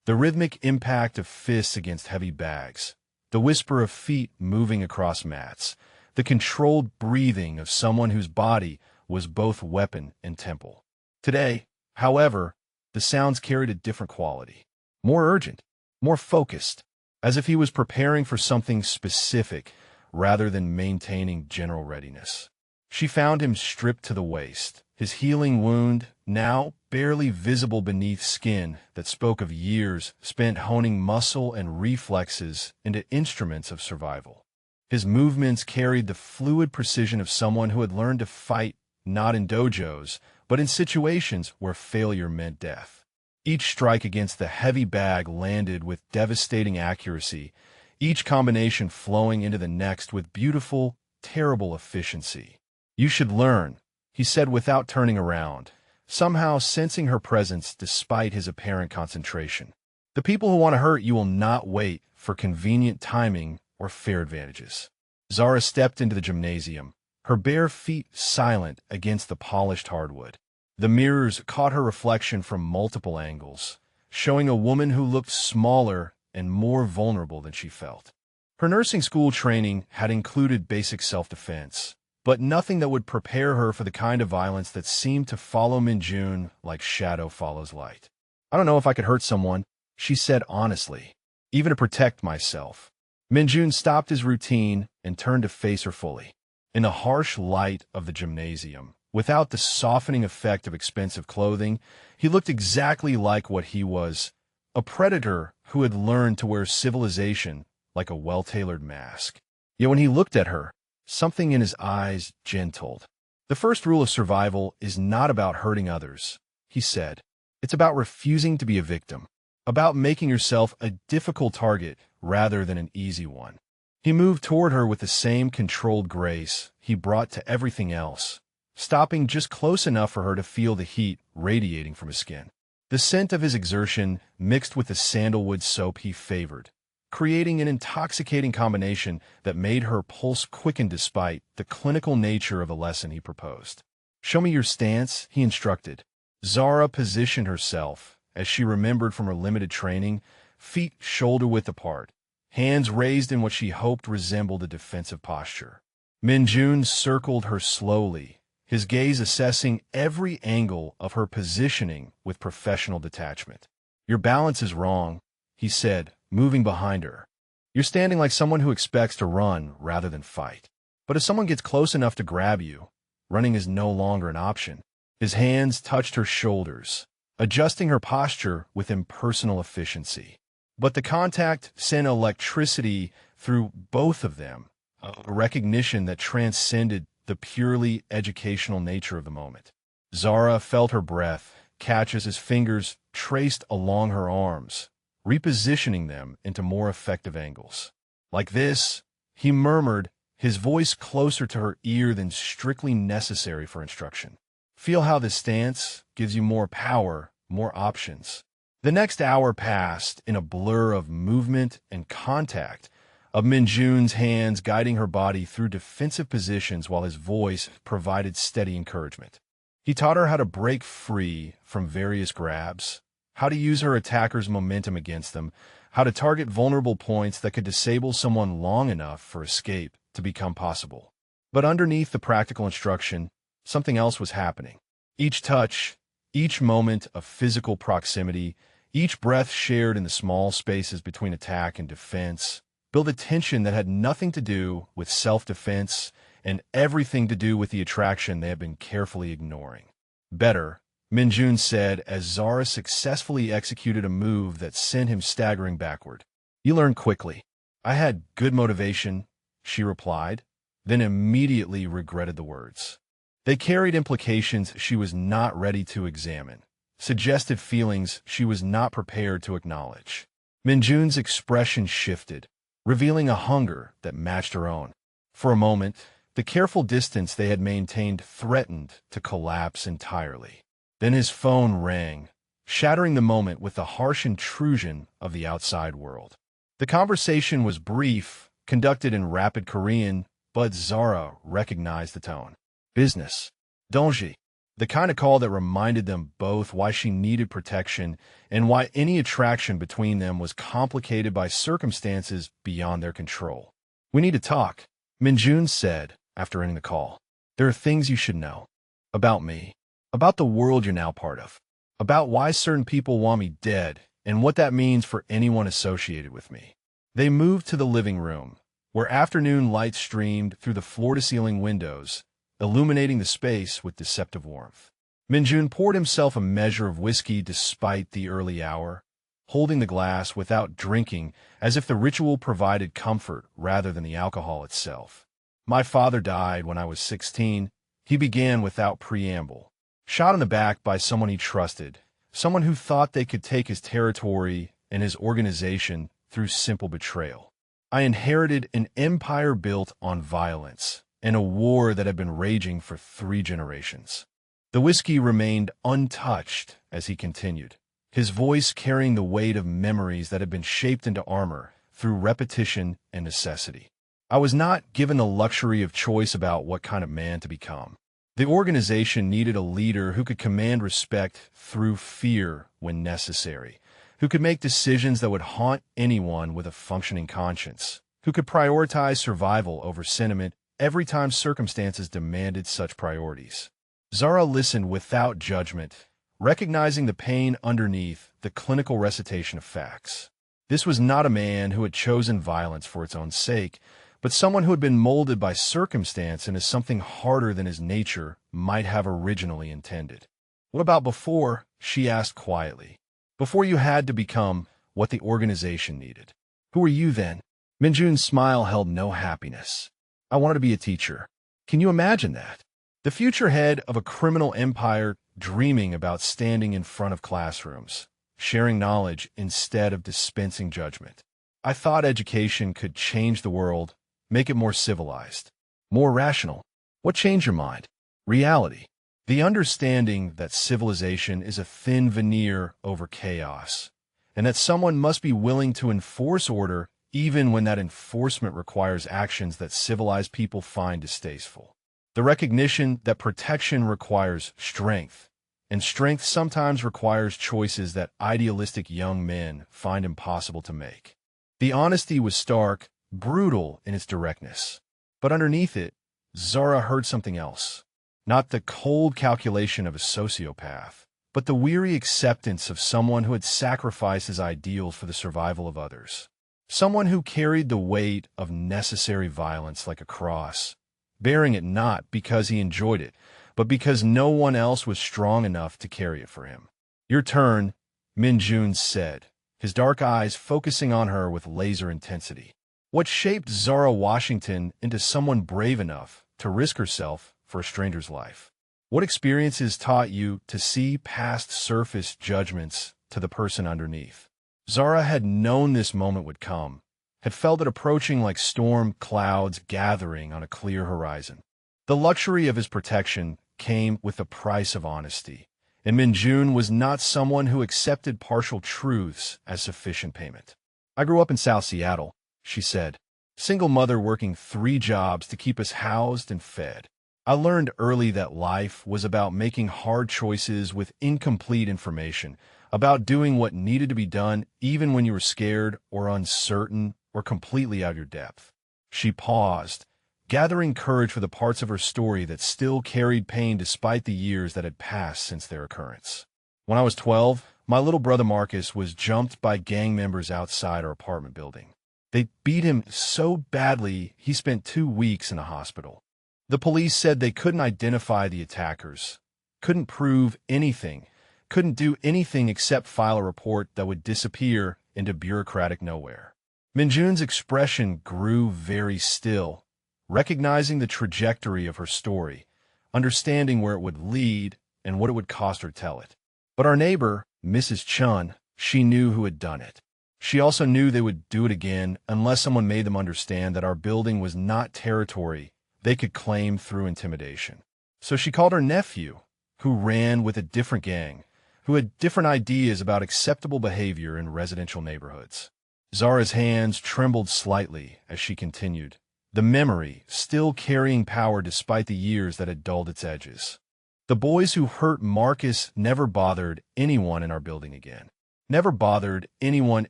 The rhythmic impact of fists against heavy bags, the whisper of feet moving across mats, the controlled breathing of someone whose body was both weapon and temple. Today, however, the sounds carried a different quality. More urgent, more focused. as if he was preparing for something specific rather than maintaining general readiness. She found him stripped to the waist, his healing wound now barely visible beneath skin that spoke of years spent honing muscle and reflexes into instruments of survival. His movements carried the fluid precision of someone who had learned to fight not in dojos, but in situations where failure meant death. Each strike against the heavy bag landed with devastating accuracy, each combination flowing into the next with beautiful, terrible efficiency. "You should learn," he said without turning around, somehow sensing her presence despite his apparent concentration. "The people who want to hurt you will not wait for convenient timing or fair advantages." Zara stepped into the gymnasium, her bare feet silent against the polished hardwood. The mirrors caught her reflection from multiple angles, showing a woman who looked smaller and more vulnerable than she felt. Her nursing school training had included basic self-defense, but nothing that would prepare her for the kind of violence that seemed to follow Minjun like shadow follows light. "I don't know if I could hurt someone," she said honestly, "even to protect myself." Minjun stopped his routine and turned to face her fully. In the harsh light of the gymnasium, without the softening effect of expensive clothing, he looked exactly like what he was, a predator who had learned to wear civilization like a well-tailored mask. Yet when he looked at her, something in his eyes gentled. "The first rule of survival is not about hurting others," he said. "It's about refusing to be a victim, about making yourself a difficult target rather than an easy one." He moved toward her with the same controlled grace he brought to everything else, stopping just close enough for her to feel the heat radiating from his skin. The scent of his exertion mixed with the sandalwood soap he favored, creating an intoxicating combination that made her pulse quicken despite the clinical nature of the lesson he proposed. "Show me your stance," he instructed. Zara positioned herself, as she remembered from her limited training, feet shoulder-width apart, hands raised in what she hoped resembled a defensive posture. Minjun circled her slowly, his gaze assessing every angle of her positioning with professional detachment. "Your balance is wrong," he said, moving behind her. "You're standing like someone who expects to run rather than fight. But if someone gets close enough to grab you, running is no longer an option." His hands touched her shoulders, adjusting her posture with impersonal efficiency. But the contact sent electricity through both of them, a recognition that transcended the purely educational nature of the moment. Zara felt her breath catch as his fingers traced along her arms, repositioning them into more effective angles. "Like this," he murmured, his voice closer to her ear than strictly necessary for instruction. "Feel how this stance gives you more power, more options." The next hour passed in a blur of movement and contact, of Minjun's hands guiding her body through defensive positions while his voice provided steady encouragement. He taught her how to break free from various grabs, how to use her attacker's momentum against them, how to target vulnerable points that could disable someone long enough for escape to become possible. But underneath the practical instruction, something else was happening. Each touch, each moment of physical proximity, each breath shared in the small spaces between attack and defense built a tension that had nothing to do with self-defense and everything to do with the attraction they had been carefully ignoring. "Better," Minjun said as Zara successfully executed a move that sent him staggering backward. "You learn quickly." "I had good motivation," she replied, then immediately regretted the words. They carried implications she was not ready to examine, suggested feelings she was not prepared to acknowledge. Minjun's expression shifted, revealing a hunger that matched her own. For a moment, the careful distance they had maintained threatened to collapse entirely. Then his phone rang, shattering the moment with the harsh intrusion of the outside world. The conversation was brief, conducted in rapid Korean, but Zara recognized the tone. Business. Donji. The kind of call that reminded them both why she needed protection and why any attraction between them was complicated by circumstances beyond their control. "We need to talk," Minjun said after ending the call. "There are things you should know. About me. About the world you're now part of. About why certain people want me dead and what that means for anyone associated with me." They moved to the living room, where afternoon light streamed through the floor-to-ceiling windows, illuminating the space with deceptive warmth. Minjun poured himself a measure of whiskey despite the early hour, holding the glass without drinking as if the ritual provided comfort rather than the alcohol itself. My father died when I was 16, he began without preamble. Shot in the back by someone he trusted, someone who thought they could take his territory and his organization through simple betrayal. I inherited an empire built on violence and a war that had been raging for 3 generations. The whiskey remained untouched as he continued, his voice carrying the weight of memories that had been shaped into armor through repetition and necessity. I was not given the luxury of choice about what kind of man to become. The organization needed a leader who could command respect through fear when necessary, who could make decisions that would haunt anyone with a functioning conscience, who could prioritize survival over sentiment every time circumstances demanded such priorities. Zara listened without judgment, recognizing the pain underneath the clinical recitation of facts. This was not a man who had chosen violence for its own sake, but someone who had been molded by circumstance into something harder than his nature might have originally intended. "What about before?" she asked quietly. "Before you had to become what the organization needed. Who were you then?" Minjun's smile held no happiness. "I wanted to be a teacher. Can you imagine that? The future head of a criminal empire dreaming about standing in front of classrooms, sharing knowledge instead of dispensing judgment. I thought education could change the world, make it more civilized, more rational. What changed your mind? Reality. The understanding that civilization is a thin veneer over chaos, and that someone must be willing to enforce order even when that enforcement requires actions that civilized people find distasteful. The recognition that protection requires strength, and strength sometimes requires choices that idealistic young men find impossible to make. The honesty was stark, brutal in its directness. But underneath it, Zara heard something else. Not the cold calculation of a sociopath, but the weary acceptance of someone who had sacrificed his ideals for the survival of others. Someone who carried the weight of necessary violence like a cross, bearing it not because he enjoyed it, but because no one else was strong enough to carry it for him. "Your turn," Minjun said, his dark eyes focusing on her with laser intensity. What shaped Zara Washington into someone brave enough to risk herself for a stranger's life? What experiences taught you to see past surface judgments to the person underneath? Zara had known this moment would come, had felt it approaching like storm clouds gathering on a clear horizon. The luxury of his protection came with the price of honesty, and Minjun was not someone who accepted partial truths as sufficient payment. "I grew up in South Seattle," she said. "Single mother working 3 jobs to keep us housed and fed. I learned early that life was about making hard choices with incomplete information, about doing what needed to be done even when you were scared or uncertain or completely out of your depth." She paused, gathering courage for the parts of her story that still carried pain despite the years that had passed since their occurrence. "When I was 12, my little brother Marcus was jumped by gang members outside our apartment building. They beat him so badly he spent 2 weeks in a hospital. The police said they couldn't identify the attackers, couldn't prove anything, couldn't do anything except file a report that would disappear into bureaucratic nowhere." Minjun's expression grew very still, recognizing the trajectory of her story, understanding where it would lead and what it would cost her to tell it. But our neighbor, Mrs. Chun, she knew who had done it. She also knew they would do it again unless someone made them understand that our building was not territory they could claim through intimidation. So she called her nephew, who ran with a different gang, who had different ideas about acceptable behavior in residential neighborhoods. Zara's hands trembled slightly as she continued, the memory still carrying power despite the years that had dulled its edges. "The boys who hurt Marcus never bothered anyone in our building again. Never bothered anyone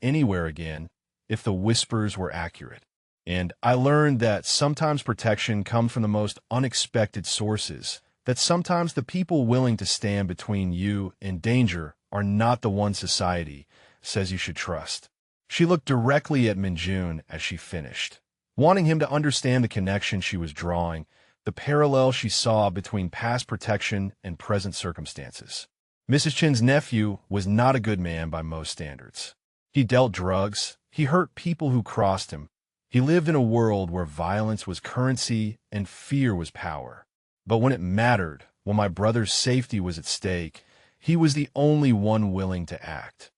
anywhere again if the whispers were accurate. And I learned that sometimes protection comes from the most unexpected sources, that sometimes the people willing to stand between you and danger are not the ones society says you should trust." She looked directly at Minjun as she finished, wanting him to understand the connection she was drawing, the parallel she saw between past protection and present circumstances. Mrs. Chin's nephew was not a good man by most standards. He dealt drugs, he hurt people who crossed him. He lived in a world where violence was currency and fear was power. But when it mattered, when my brother's safety was at stake, he was the only one willing to act.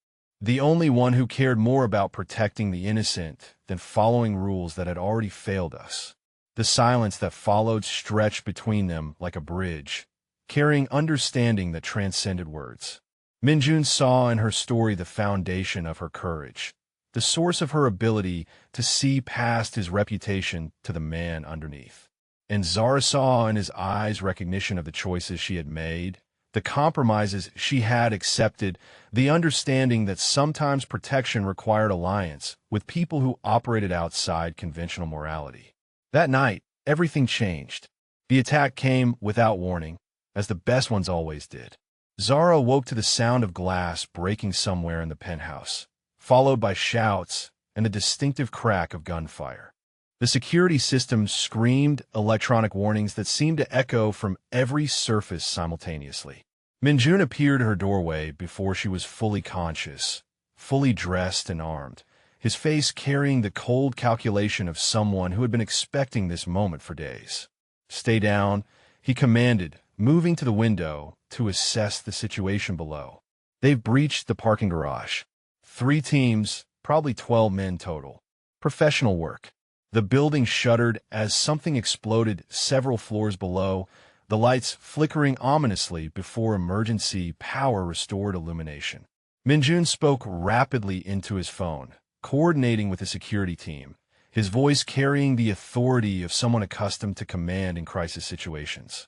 The only one who cared more about protecting the innocent than following rules that had already failed us. The silence that followed stretched between them like a bridge, carrying understanding that transcended words. Minjun saw in her story the foundation of her courage, the source of her ability to see past his reputation to the man underneath. And Zara saw in his eyes recognition of the choices she had made, the compromises she had accepted, the understanding that sometimes protection required alliance with people who operated outside conventional morality. That night, everything changed. The attack came without warning, as the best ones always did. Zara woke to the sound of glass breaking somewhere in the penthouse, followed by shouts and a distinctive crack of gunfire. The security system screamed electronic warnings that seemed to echo from every surface simultaneously. Minjun appeared at her doorway before she was fully conscious, fully dressed and armed, his face carrying the cold calculation of someone who had been expecting this moment for days. "Stay down," he commanded, moving to the window to assess the situation below. They've breached the parking garage. 3 teams, probably 12 men total. Professional work. The building shuddered as something exploded several floors below, the lights flickering ominously before emergency power restored illumination. Minjun spoke rapidly into his phone, coordinating with the security team, his voice carrying the authority of someone accustomed to command in crisis situations.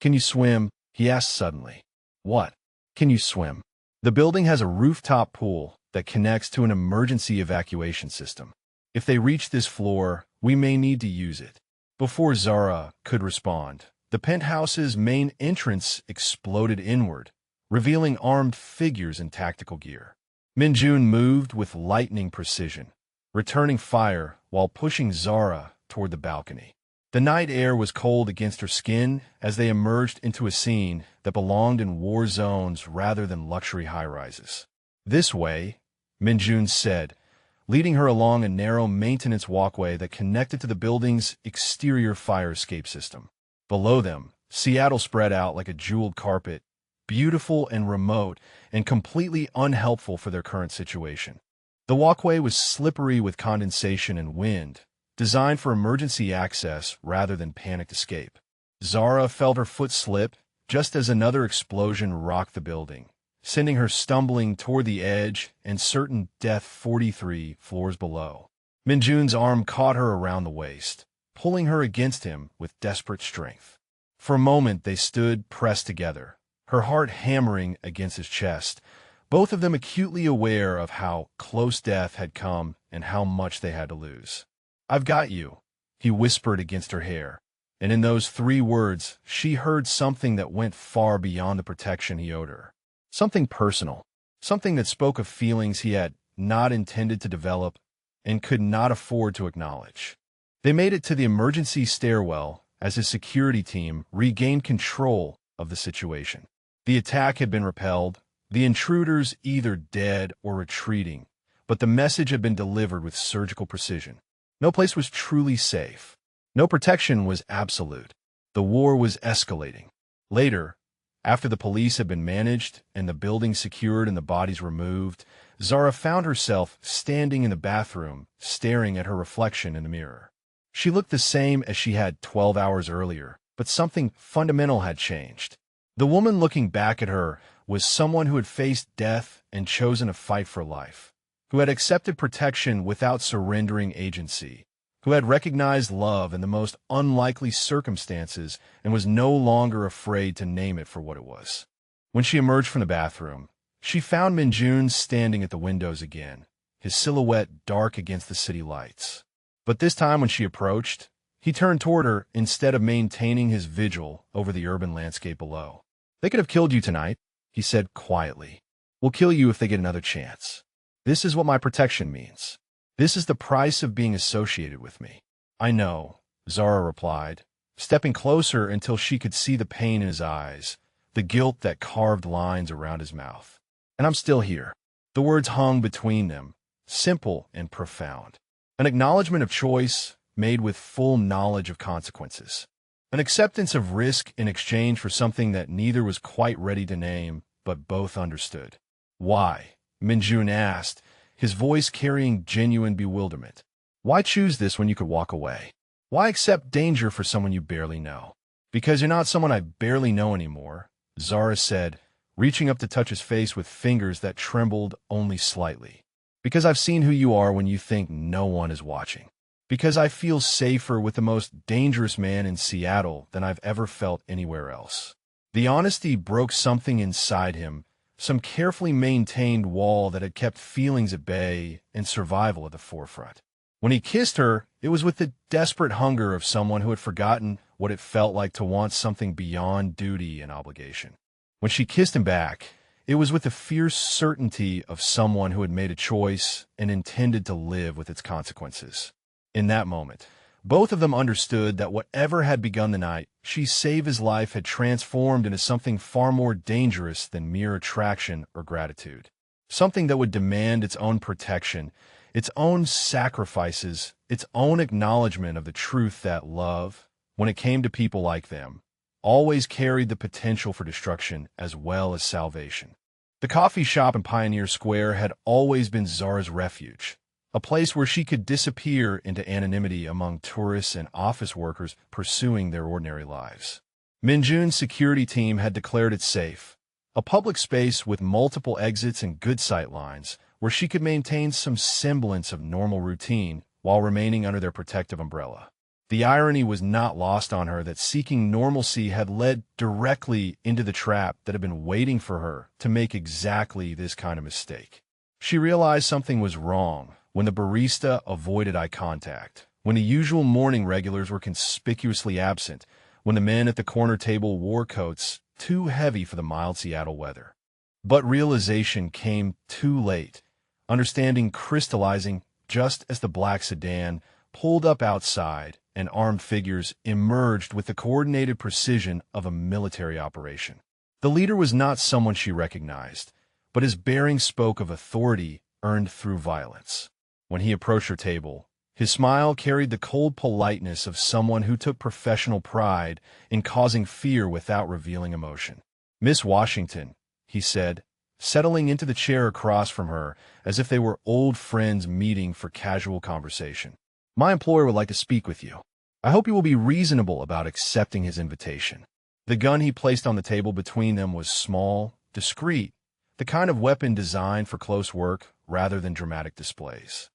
"Can you swim?" he asked suddenly. "What? Can you swim?" "The building has a rooftop pool that connects to an emergency evacuation system. If they reach this floor, we may need to use it." Before Zara could respond, the penthouse's main entrance exploded inward, revealing armed figures in tactical gear. Minjun moved with lightning precision, returning fire while pushing Zara toward the balcony. The night air was cold against her skin as they emerged into a scene that belonged in war zones rather than luxury high-rises. "This way," Minjun said, leading her along a narrow maintenance walkway that connected to the building's exterior fire escape system. Below them, Seattle spread out like a jeweled carpet, beautiful and remote and completely unhelpful for their current situation. The walkway was slippery with condensation and wind, designed for emergency access rather than panicked escape. Zara felt her foot slip just as another explosion rocked the building, sending her stumbling toward the edge and certain death 43 floors below. Minjun's arm caught her around the waist, pulling her against him with desperate strength. For a moment they stood pressed together, her heart hammering against his chest, both of them acutely aware of how close death had come and how much they had to lose. "I've got you," he whispered against her hair, and in those 3 words she heard something that went far beyond the protection he owed her. Something personal, something that spoke of feelings he had not intended to develop and could not afford to acknowledge. They made it to the emergency stairwell as his security team regained control of the situation. The attack had been repelled, the intruders either dead or retreating, but the message had been delivered with surgical precision. No place was truly safe. No protection was absolute. The war was escalating. Later, after the police had been managed and the building secured and the bodies removed, Zara found herself standing in the bathroom, staring at her reflection in the mirror. She looked the same as she had 12 hours earlier, but something fundamental had changed. The woman looking back at her was someone who had faced death and chosen to fight for life, who had accepted protection without surrendering agency, who had recognized love in the most unlikely circumstances and was no longer afraid to name it for what it was. When she emerged from the bathroom, she found Minjun standing at the windows again, his silhouette dark against the city lights. But this time when she approached, he turned toward her instead of maintaining his vigil over the urban landscape below. "They could have killed you tonight," he said quietly. "We'll kill you if they get another chance." This is what my protection means. This is the price of being associated with me. I know, Zara replied, stepping closer until she could see the pain in his eyes, the guilt that carved lines around his mouth. And I'm still here. The words hung between them, simple and profound. An acknowledgement of choice made with full knowledge of consequences. An acceptance of risk in exchange for something that neither was quite ready to name, but both understood. Why? Minjun asked, his voice carrying genuine bewilderment. Why choose this when you could walk away? Why accept danger for someone you barely know? Because you're not someone I barely know anymore, Zara said, reaching up to touch his face with fingers that trembled only slightly. Because I've seen who you are when you think no one is watching. Because I feel safer with the most dangerous man in Seattle than I've ever felt anywhere else. The honesty broke something inside him, some carefully maintained wall that had kept feelings at bay and survival at the forefront. When he kissed her, it was with the desperate hunger of someone who had forgotten what it felt like to want something beyond duty and obligation. When she kissed him back, it was with the fierce certainty of someone who had made a choice and intended to live with its consequences. In that moment, both of them understood that whatever had begun the night she saved his life had transformed into something far more dangerous than mere attraction or gratitude. Something that would demand its own protection, its own sacrifices, its own acknowledgement of the truth that love, when it came to people like them, always carried the potential for destruction as well as salvation. The coffee shop in Pioneer Square had always been Zara's refuge, a place where she could disappear into anonymity among tourists and office workers pursuing their ordinary lives. Minjun's security team had declared it safe, a public space with multiple exits and good sight lines, where she could maintain some semblance of normal routine while remaining under their protective umbrella. The irony was not lost on her that seeking normalcy had led directly into the trap that had been waiting for her to make exactly this kind of mistake. She realized something was wrong when the barista avoided eye contact, when the usual morning regulars were conspicuously absent, when the men at the corner table wore coats too heavy for the mild Seattle weather. But realization came too late, understanding crystallizing just as the black sedan pulled up outside and armed figures emerged with the coordinated precision of a military operation. The leader was not someone she recognized, but his bearing spoke of authority earned through violence. When he approached her table, his smile carried the cold politeness of someone who took professional pride in causing fear without revealing emotion. "Miss Washington," he said, settling into the chair across from her as if they were old friends meeting for casual conversation. "My employer would like to speak with you. I hope you will be reasonable about accepting his invitation." The gun he placed on the table between them was small, discreet, the kind of weapon designed for close work rather than dramatic displays.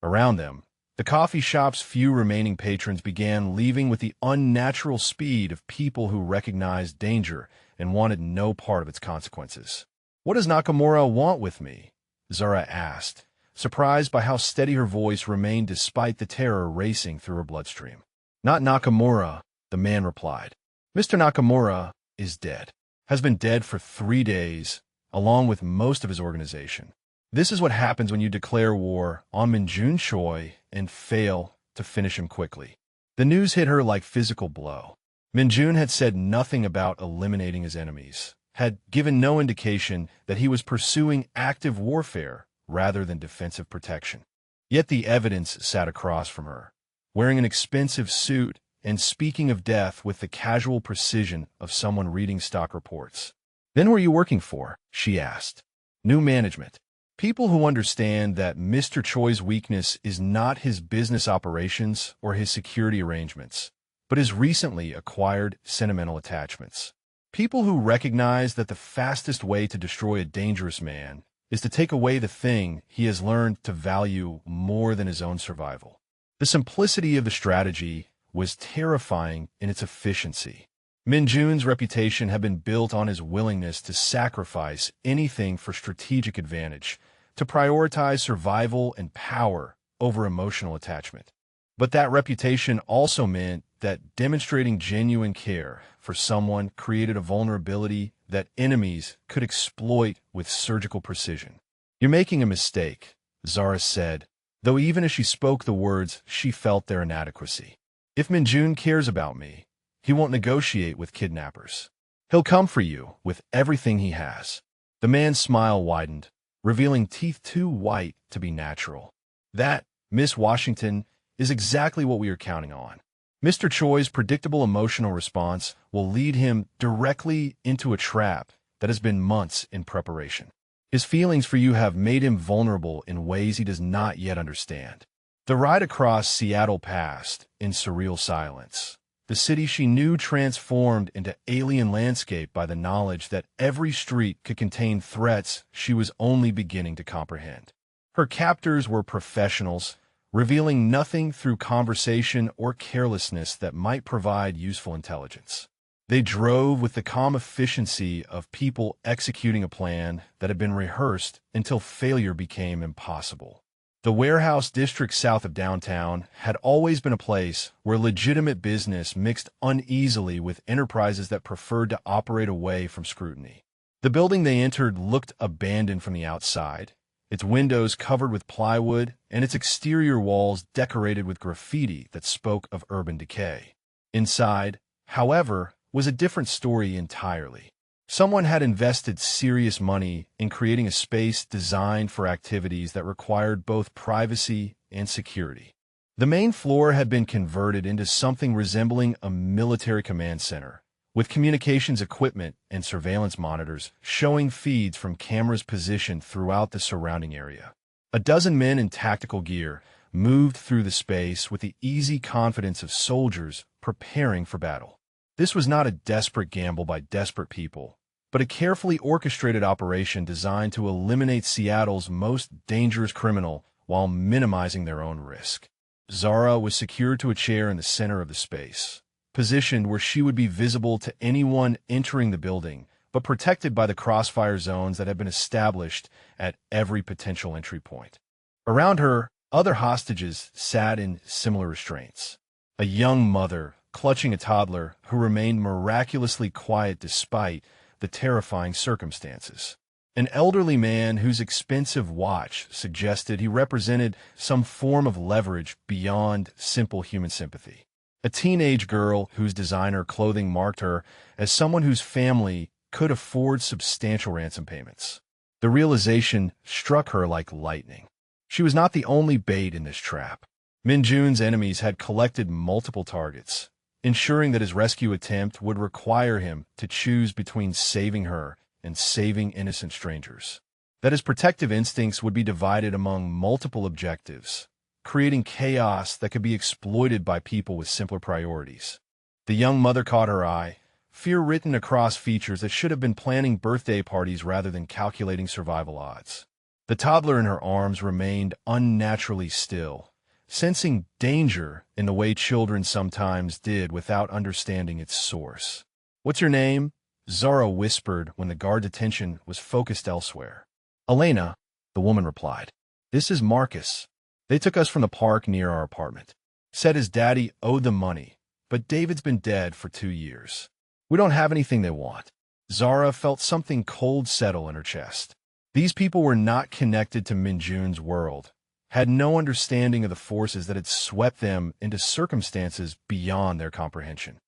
Around them, the coffee shop's few remaining patrons began leaving with the unnatural speed of people who recognized danger and wanted no part of its consequences. "What does Nakamura want with me?" Zara asked, surprised by how steady her voice remained despite the terror racing through her bloodstream. "Not Nakamura," the man replied. "Mr. Nakamura is dead, has been dead for 3 days, along with most of his organization. This is what happens when you declare war on Minjun Choi and fail to finish him quickly." The news hit her like physical blow. Minjun had said nothing about eliminating his enemies, had given no indication that he was pursuing active warfare rather than defensive protection. Yet the evidence sat across from her, wearing an expensive suit and speaking of death with the casual precision of someone reading stock reports. "Then who are you working for?" she asked. "New management. People who understand that Mr. Choi's weakness is not his business operations or his security arrangements, but his recently acquired sentimental attachments. People who recognize that the fastest way to destroy a dangerous man is to take away the thing he has learned to value more than his own survival." The simplicity of the strategy was terrifying in its efficiency. Minjun's reputation had been built on his willingness to sacrifice anything for strategic advantage, to prioritize survival and power over emotional attachment. But that reputation also meant that demonstrating genuine care for someone created a vulnerability that enemies could exploit with surgical precision. "You're making a mistake," Zara said, though even as she spoke the words, she felt their inadequacy. If Minjun cares about me, he won't negotiate with kidnappers. He'll come for you with everything he has. The man's smile widened, revealing teeth too white to be natural. That, Miss Washington, is exactly what we are counting on. Mr. Choi's predictable emotional response will lead him directly into a trap that has been months in preparation. His feelings for you have made him vulnerable in ways he does not yet understand. The ride across Seattle passed in surreal silence. The city she knew transformed into alien landscape by the knowledge that every street could contain threats she was only beginning to comprehend. Her captors were professionals, revealing nothing through conversation or carelessness that might provide useful intelligence. They drove with the calm efficiency of people executing a plan that had been rehearsed until failure became impossible. The warehouse district south of downtown had always been a place where legitimate business mixed uneasily with enterprises that preferred to operate away from scrutiny. The building they entered looked abandoned from the outside, its windows covered with plywood and its exterior walls decorated with graffiti that spoke of urban decay. Inside, however, was a different story entirely. Someone had invested serious money in creating a space designed for activities that required both privacy and security. The main floor had been converted into something resembling a military command center, with communications equipment and surveillance monitors showing feeds from cameras positioned throughout the surrounding area. A dozen men in tactical gear moved through the space with the easy confidence of soldiers preparing for battle. This was not a desperate gamble by desperate people, but a carefully orchestrated operation designed to eliminate Seattle's most dangerous criminal while minimizing their own risk. Zara was secured to a chair in the center of the space, positioned where she would be visible to anyone entering the building, but protected by the crossfire zones that had been established at every potential entry point. Around her, other hostages sat in similar restraints. A young mother clutching a toddler who remained miraculously quiet despite the terrifying circumstances. An elderly man whose expensive watch suggested he represented some form of leverage beyond simple human sympathy. A teenage girl whose designer clothing marked her as someone whose family could afford substantial ransom payments. The realization struck her like lightning. She was not the only bait in this trap. Minjun's enemies had collected multiple targets, ensuring that his rescue attempt would require him to choose between saving her and saving innocent strangers. That his protective instincts would be divided among multiple objectives, creating chaos that could be exploited by people with simpler priorities. The young mother caught her eye, fear written across features that should have been planning birthday parties rather than calculating survival odds. The toddler in her arms remained unnaturally still, sensing danger in the way children sometimes did without understanding its source. "What's your name?" Zara whispered when the guard attention was focused elsewhere. "Elena," the woman replied. "This is Marcus. They took us from the park near our apartment. Said his daddy owed them money, but David's been dead for 2 years. We don't have anything they want." Zara felt something cold settle in her chest. These people were not connected to Minjun's world, had no understanding of the forces that had swept them into circumstances beyond their comprehension.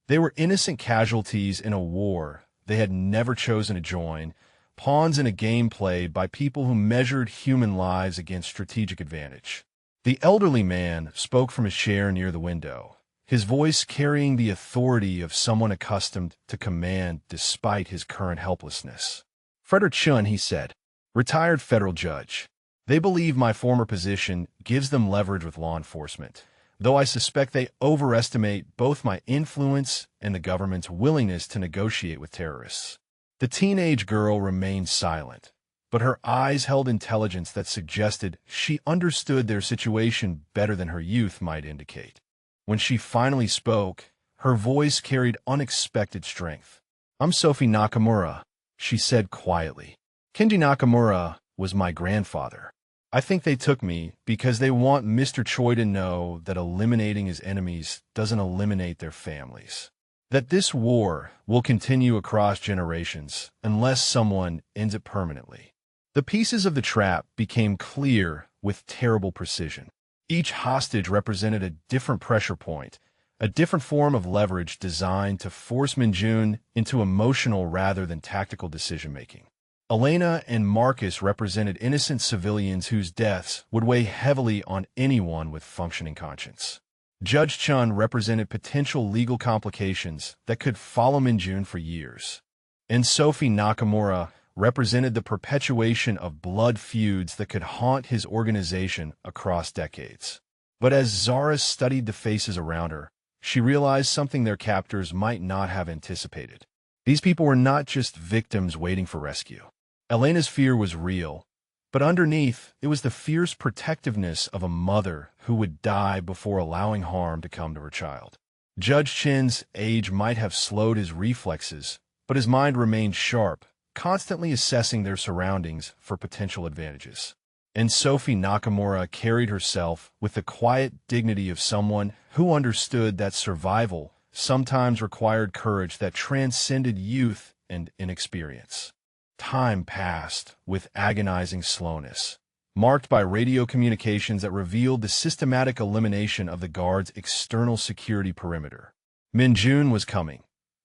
They were innocent casualties in a war they had never chosen to join, pawns in a game played by people who measured human lives against strategic advantage. The elderly man spoke from his chair near the window, his voice carrying the authority of someone accustomed to command despite his current helplessness. "Frederick Chun," he said, "retired federal judge. They believe my former position gives them leverage with law enforcement, though I suspect they overestimate both my influence and the government's willingness to negotiate with terrorists." The teenage girl remained silent, but her eyes held intelligence that suggested she understood their situation better than her youth might indicate. When she finally spoke, her voice carried unexpected strength. "I'm Sophie Nakamura," she said quietly. "Kenji Nakamura was my grandfather. I think they took me because they want Mr. Choi to know that eliminating his enemies doesn't eliminate their families. That this war will continue across generations unless someone ends it permanently." The pieces of the trap became clear with terrible precision. Each hostage represented a different pressure point, a different form of leverage designed to force Minjun into emotional rather than tactical decision-making. Elena and Marcus represented innocent civilians whose deaths would weigh heavily on anyone with functioning conscience. Judge Chun represented potential legal complications that could follow Minjun for years. And Sophie Nakamura represented the perpetuation of blood feuds that could haunt his organization across decades. But as Zara studied the faces around her, she realized something their captors might not have anticipated. These people were not just victims waiting for rescue. Elena's fear was real, but underneath, it was the fierce protectiveness of a mother who would die before allowing harm to come to her child. Judge Chin's age might have slowed his reflexes, but his mind remained sharp, constantly assessing their surroundings for potential advantages. And Sophie Nakamura carried herself with the quiet dignity of someone who understood that survival sometimes required courage that transcended youth and inexperience. Time passed with agonizing slowness, marked by radio communications that revealed the systematic elimination of the guard's external security perimeter. Minjun was coming,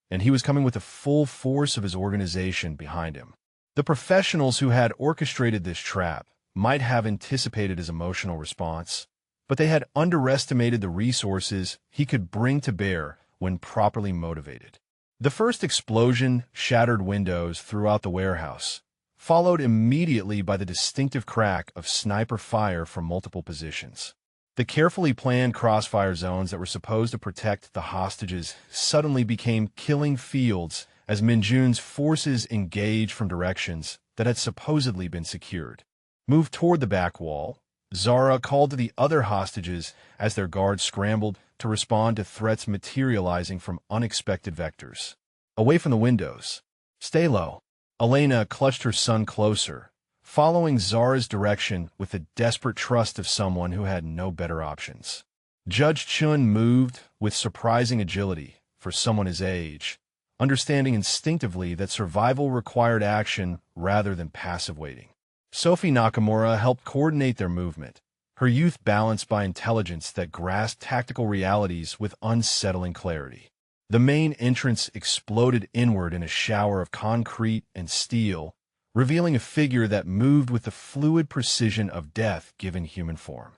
and he was coming with the full force of his organization behind him. The professionals who had orchestrated this trap might have anticipated his emotional response, but they had underestimated the resources he could bring to bear when properly motivated. The first explosion shattered windows throughout the warehouse, followed immediately by the distinctive crack of sniper fire from multiple positions. The carefully planned crossfire zones that were supposed to protect the hostages suddenly became killing fields as Minjun's forces engaged from directions that had supposedly been secured. Moved toward the back wall, Zara called to the other hostages as their guards scrambled to respond to threats materializing from unexpected vectors. Away from the windows. Stay low. Elena clutched her son closer, following Zara's direction with the desperate trust of someone who had no better options. Judge Chun moved with surprising agility for someone his age, understanding instinctively that survival required action rather than passive waiting. Sophie Nakamura helped coordinate their movement, her youth balanced by intelligence that grasped tactical realities with unsettling clarity. The main entrance exploded inward in a shower of concrete and steel, revealing a figure that moved with the fluid precision of death given human form.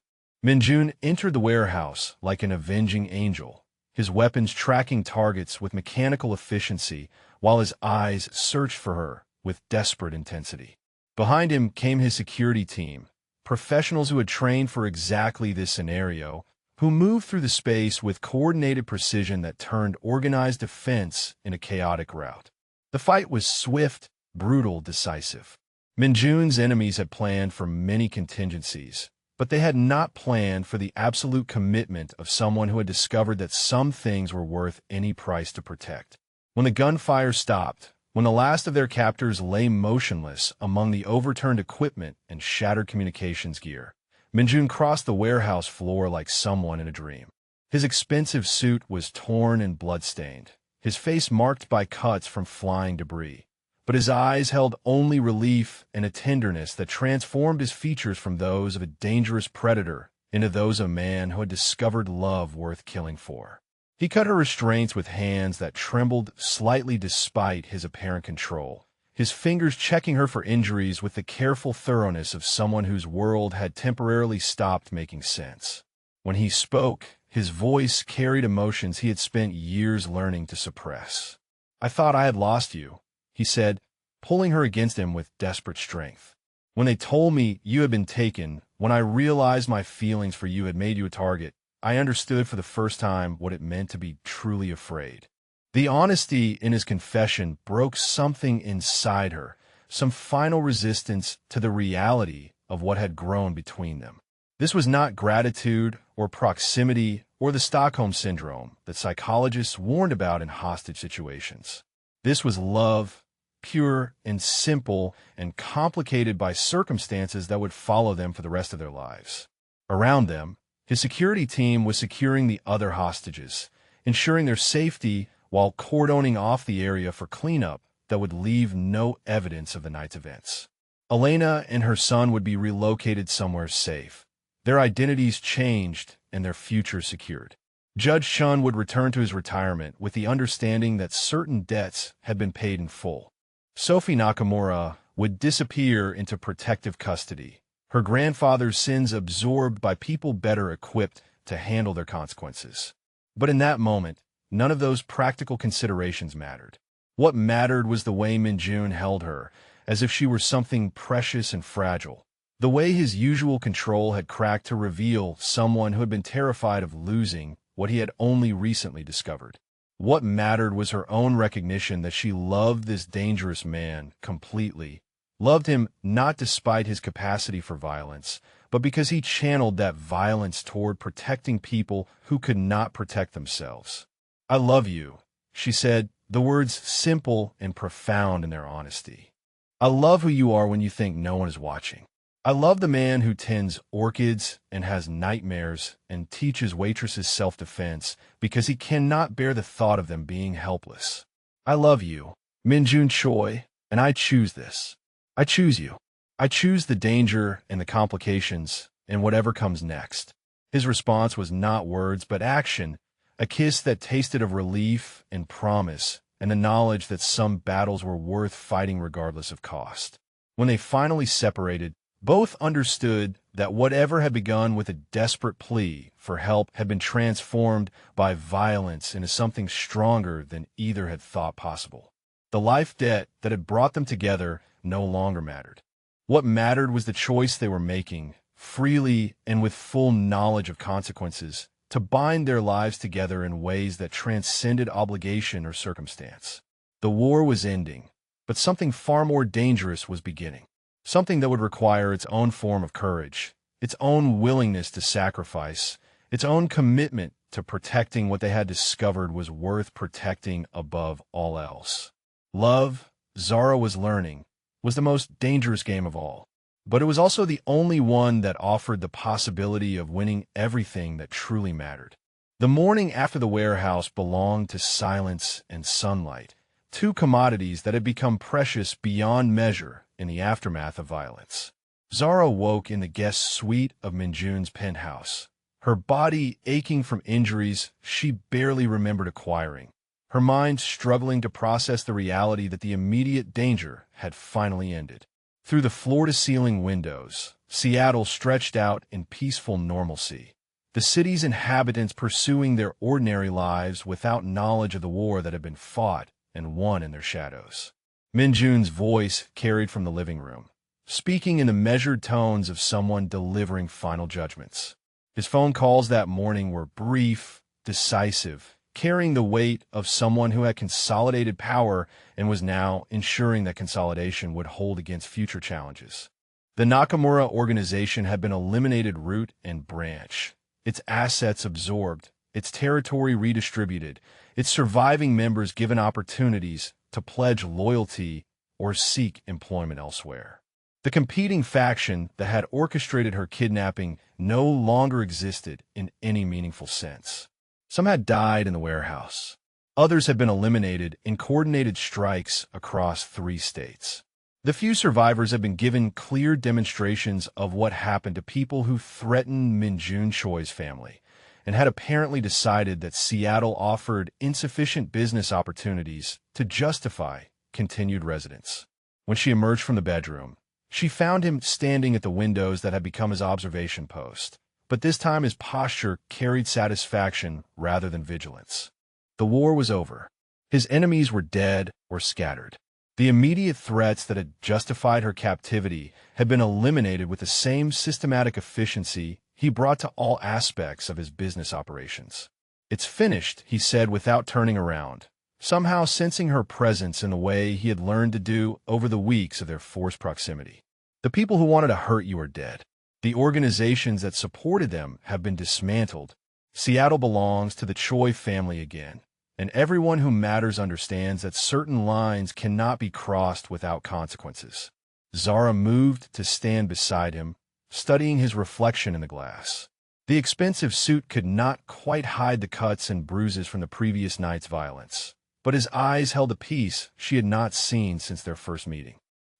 Minjun entered the warehouse like an avenging angel, his weapons tracking targets with mechanical efficiency while his eyes searched for her with desperate intensity. Behind him came his security team, professionals who had trained for exactly this scenario, who moved through the space with coordinated precision that turned organized defense in a chaotic rout. The fight was swift, brutal, decisive. Minjun's enemies had planned for many contingencies, but they had not planned for the absolute commitment of someone who had discovered that some things were worth any price to protect. When the gunfire stopped, when the last of their captors lay motionless among the overturned equipment and shattered communications gear, Minjun crossed the warehouse floor like someone in a dream. His expensive suit was torn and blood-stained, his face marked by cuts from flying debris, but his eyes held only relief and a tenderness that transformed his features from those of a dangerous predator into those of a man who had discovered love worth killing for. He cut her restraints with hands that trembled slightly despite his apparent control, his fingers checking her for injuries with the careful thoroughness of someone whose world had temporarily stopped making sense. When he spoke, his voice carried emotions he had spent years learning to suppress. "I thought I had lost you," he said, pulling her against him with desperate strength. "When they told me you had been taken, when I realized my feelings for you had made you a target, I understood for the first time what it meant to be truly afraid." The honesty in his confession broke something inside her, some final resistance to the reality of what had grown between them. This was not gratitude or proximity or the Stockholm Syndrome that psychologists warned about in hostage situations. This was love, pure and simple and complicated by circumstances that would follow them for the rest of their lives. Around them, his security team was securing the other hostages, ensuring their safety while cordoning off the area for cleanup that would leave no evidence of the night's events. Elena and her son would be relocated somewhere safe, their identities changed and their future secured. Judge Shun would return to his retirement with the understanding that certain debts had been paid in full. Sophie Nakamura would disappear into protective custody, her grandfather's sins absorbed by people better equipped to handle their consequences. But in that moment, none of those practical considerations mattered. What mattered was the way Minjun held her, as if she were something precious and fragile. The way his usual control had cracked to reveal someone who had been terrified of losing what he had only recently discovered. What mattered was her own recognition that she loved this dangerous man completely, loved him not despite his capacity for violence, but because he channeled that violence toward protecting people who could not protect themselves. "I love you," she said, the words simple and profound in their honesty. "I love who you are when you think no one is watching. I love the man who tends orchids and has nightmares and teaches waitresses self-defense because he cannot bear the thought of them being helpless. I love you, Minjun Choi, and I choose this. I choose you. I choose the danger and the complications and whatever comes next." His response was not words but action, a kiss that tasted of relief and promise, and the knowledge that some battles were worth fighting regardless of cost. When they finally separated, both understood that whatever had begun with a desperate plea for help had been transformed by violence into something stronger than either had thought possible. The life debt that had brought them together no longer mattered. What mattered was the choice they were making, freely and with full knowledge of consequences, to bind their lives together in ways that transcended obligation or circumstance. The war was ending, but something far more dangerous was beginning. Something that would require its own form of courage, its own willingness to sacrifice, its own commitment to protecting what they had discovered was worth protecting above all else. Love, Zara was learning, was the most dangerous game of all. But it was also the only one that offered the possibility of winning everything that truly mattered. The morning after the warehouse belonged to silence and sunlight, two commodities that had become precious beyond measure in the aftermath of violence. Zara woke in the guest suite of Minjun's penthouse, her body aching from injuries she barely remembered acquiring, her mind struggling to process the reality that the immediate danger had finally ended. Through the floor-to-ceiling windows, Seattle stretched out in peaceful normalcy, the city's inhabitants pursuing their ordinary lives without knowledge of the war that had been fought and won in their shadows. Minjun's voice carried from the living room, speaking in the measured tones of someone delivering final judgments. His phone calls that morning were brief, decisive, carrying the weight of someone who had consolidated power and was now ensuring that consolidation would hold against future challenges. The Nakamura organization had been eliminated root and branch, its assets absorbed, its territory redistributed, its surviving members given opportunities to pledge loyalty or seek employment elsewhere. The competing faction that had orchestrated her kidnapping no longer existed in any meaningful sense. Some had died in the warehouse. Others had been eliminated in coordinated strikes across 3 states. The few survivors had been given clear demonstrations of what happened to people who threatened Minjun Choi's family, and had apparently decided that Seattle offered insufficient business opportunities to justify continued residence. When she emerged from the bedroom, she found him standing at the windows that had become his observation post, but this time his posture carried satisfaction rather than vigilance. The war was over. His enemies were dead or scattered. The immediate threats that had justified her captivity had been eliminated with the same systematic efficiency he brought to all aspects of his business operations. "It's finished," he said without turning around, somehow sensing her presence in the way he had learned to do over the weeks of their forced proximity. "The people who wanted to hurt you are dead. The organizations that supported them have been dismantled. Seattle belongs to the Choi family again, and everyone who matters understands that certain lines cannot be crossed without consequences." Zara moved to stand beside him, studying his reflection in the glass. The expensive suit could not quite hide the cuts and bruises from the previous night's violence, but his eyes held a peace she had not seen since their first meeting.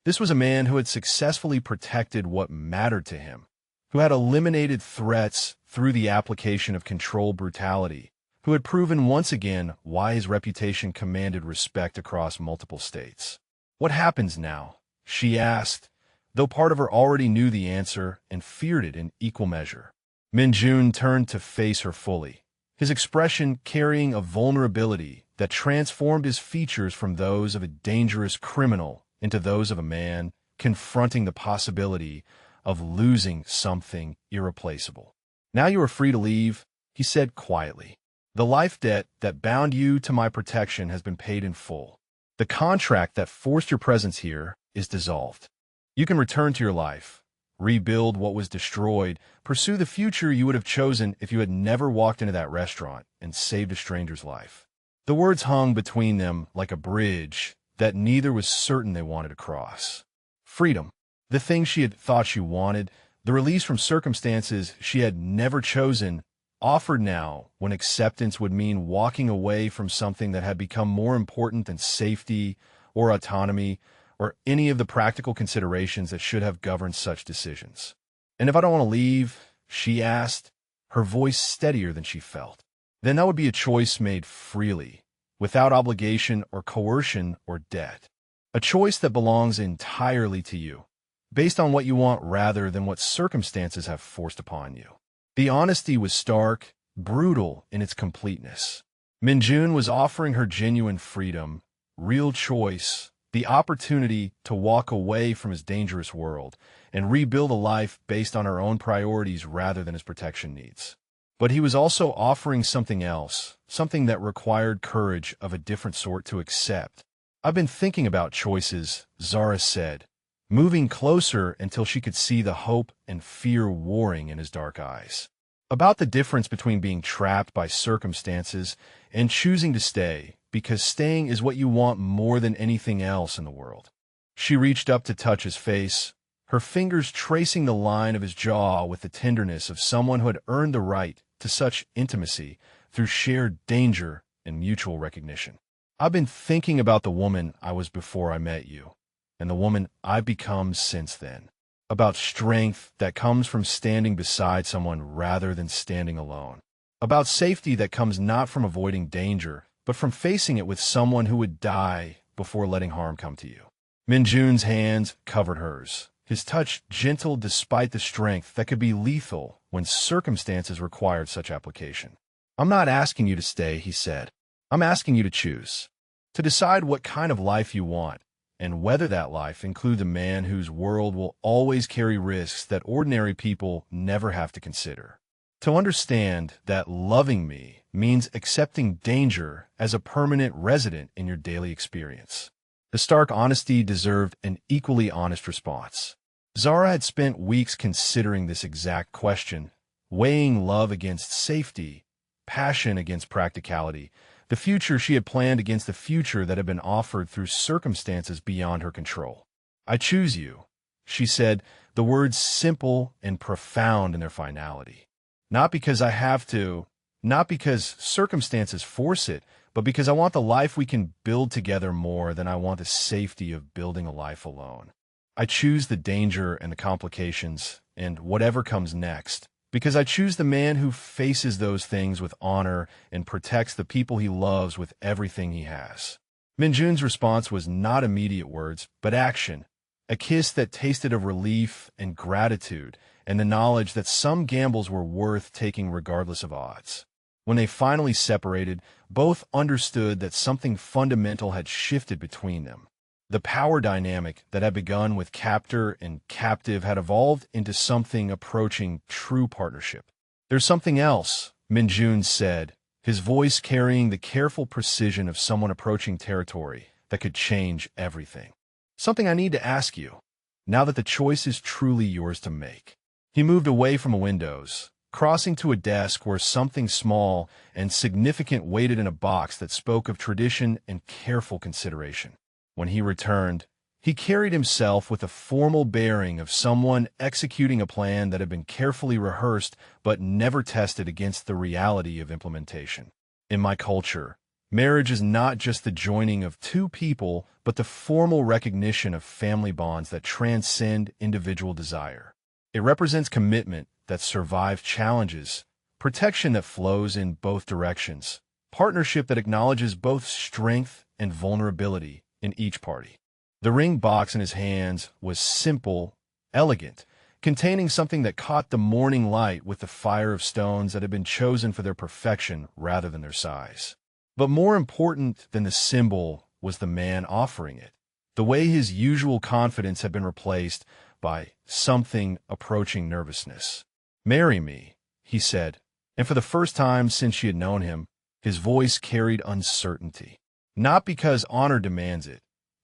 This was a man who had successfully protected what mattered to him, who had eliminated threats through the application of controlled brutality, who had proven once again why his reputation commanded respect across multiple states. "What happens now?" she asked, though part of her already knew the answer and feared it in equal measure. Min-jun turned to face her fully, his expression carrying a vulnerability that transformed his features from those of a dangerous criminal into those of a man confronting the possibility of losing something irreplaceable. "Now you are free to leave," he said quietly. "The life debt that bound you to my protection has been paid in full. The contract that forced your presence here is dissolved. You can return to your life, rebuild what was destroyed, pursue the future you would have chosen if you had never walked into that restaurant and saved a stranger's life." The words hung between them like a bridge that neither was certain they wanted to cross. Freedom, the thing she had thought she wanted, the release from circumstances she had never chosen, offered now when acceptance would mean walking away from something that had become more important than safety or autonomy or any of the practical considerations that should have governed such decisions. "And if I don't want to leave," she asked, her voice steadier than she felt, "then that would be a choice made freely, without obligation or coercion or debt. A choice that belongs entirely to you, based on what you want rather than what circumstances have forced upon you." The honesty was stark, brutal in its completeness. Min-jun was offering her genuine freedom, real choice, the opportunity to walk away from his dangerous world and rebuild a life based on her own priorities rather than his protection needs. But he was also offering something else, something that required courage of a different sort to accept. "I've been thinking about choices," Zara said, moving closer until she could see the hope and fear warring in his dark eyes. "About the difference between being trapped by circumstances and choosing to stay, because staying is what you want more than anything else in the world." She reached up to touch his face, her fingers tracing the line of his jaw with the tenderness of someone who had earned the right to such intimacy through shared danger and mutual recognition. "I've been thinking about the woman I was before I met you, and the woman I've become since then. About strength that comes from standing beside someone rather than standing alone. About safety that comes not from avoiding danger, but from facing it with someone who would die before letting harm come to you." Min-jun's hands covered hers, his touch gentle despite the strength that could be lethal when circumstances required such application. "I'm not asking you to stay," he said. "I'm asking you to choose. To decide what kind of life you want, and whether that life includes a man whose world will always carry risks that ordinary people never have to consider. To understand that loving me means accepting danger as a permanent resident in your daily experience." The stark honesty deserved an equally honest response. Zara had spent weeks considering this exact question, weighing love against safety, passion against practicality, the future she had planned against the future that had been offered through circumstances beyond her control. "I choose you," she said, the words simple and profound in their finality. "Not because I have to, not because circumstances force it, but because I want the life we can build together more than I want the safety of building a life alone. I choose the danger and the complications, and whatever comes next, because I choose the man who faces those things with honor and protects the people he loves with everything he has." Min-jun's response was not immediate words, but action, a kiss that tasted of relief and gratitude, and the knowledge that some gambles were worth taking regardless of odds. When they finally separated, both understood that something fundamental had shifted between them. The power dynamic that had begun with captor and captive had evolved into something approaching true partnership. "There's something else," Min-jun said, his voice carrying the careful precision of someone approaching territory that could change everything. "Something I need to ask you, now that the choice is truly yours to make." He moved away from the windows, crossing to a desk where something small and significant waited in a box that spoke of tradition and careful consideration. When he returned, he carried himself with the formal bearing of someone executing a plan that had been carefully rehearsed but never tested against the reality of implementation. "In my culture, Marriage is not just the joining of two people, but the formal recognition of family bonds that transcend individual desire. It represents commitment that survives challenges, protection that flows in both directions, partnership that acknowledges both strength and vulnerability in each party. The ring box in his hands was simple, elegant, containing something that caught the morning light with the fire of stones that had been chosen for their perfection rather than their size. But more important than the symbol was the man offering it. The way his usual confidence had been replaced by something approaching nervousness. "Marry me," he said, and for the first time since she had known him, his voice carried uncertainty. "Not because honor demands it,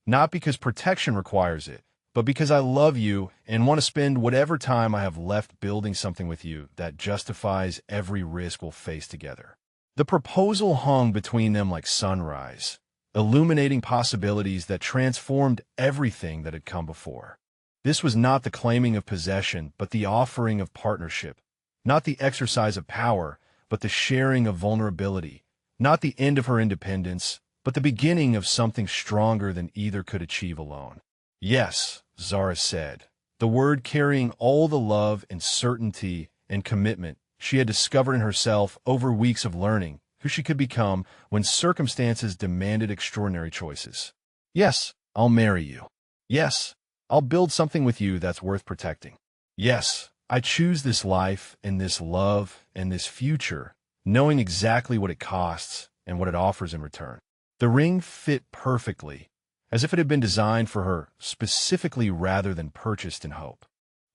not because protection requires it, but because I love you and want to spend whatever time I have left building something with you that justifies every risk we'll face together." The proposal hung between them like sunrise, illuminating possibilities that transformed everything that had come before. This was not the claiming of possession, but the offering of partnership, not the exercise of power, but the sharing of vulnerability, not the end of her independence, but the beginning of something stronger than either could achieve alone. "Yes," Zara said, the word carrying all the love and certainty and commitment she had discovered in herself over weeks of learning who she could become when circumstances demanded extraordinary choices. "Yes, I'll marry you. Yes, I'll build something with you that's worth protecting. Yes, I choose this life and this love and this future, knowing exactly what it costs and what it offers in return." The ring fit perfectly, as if it had been designed for her specifically rather than purchased in hope.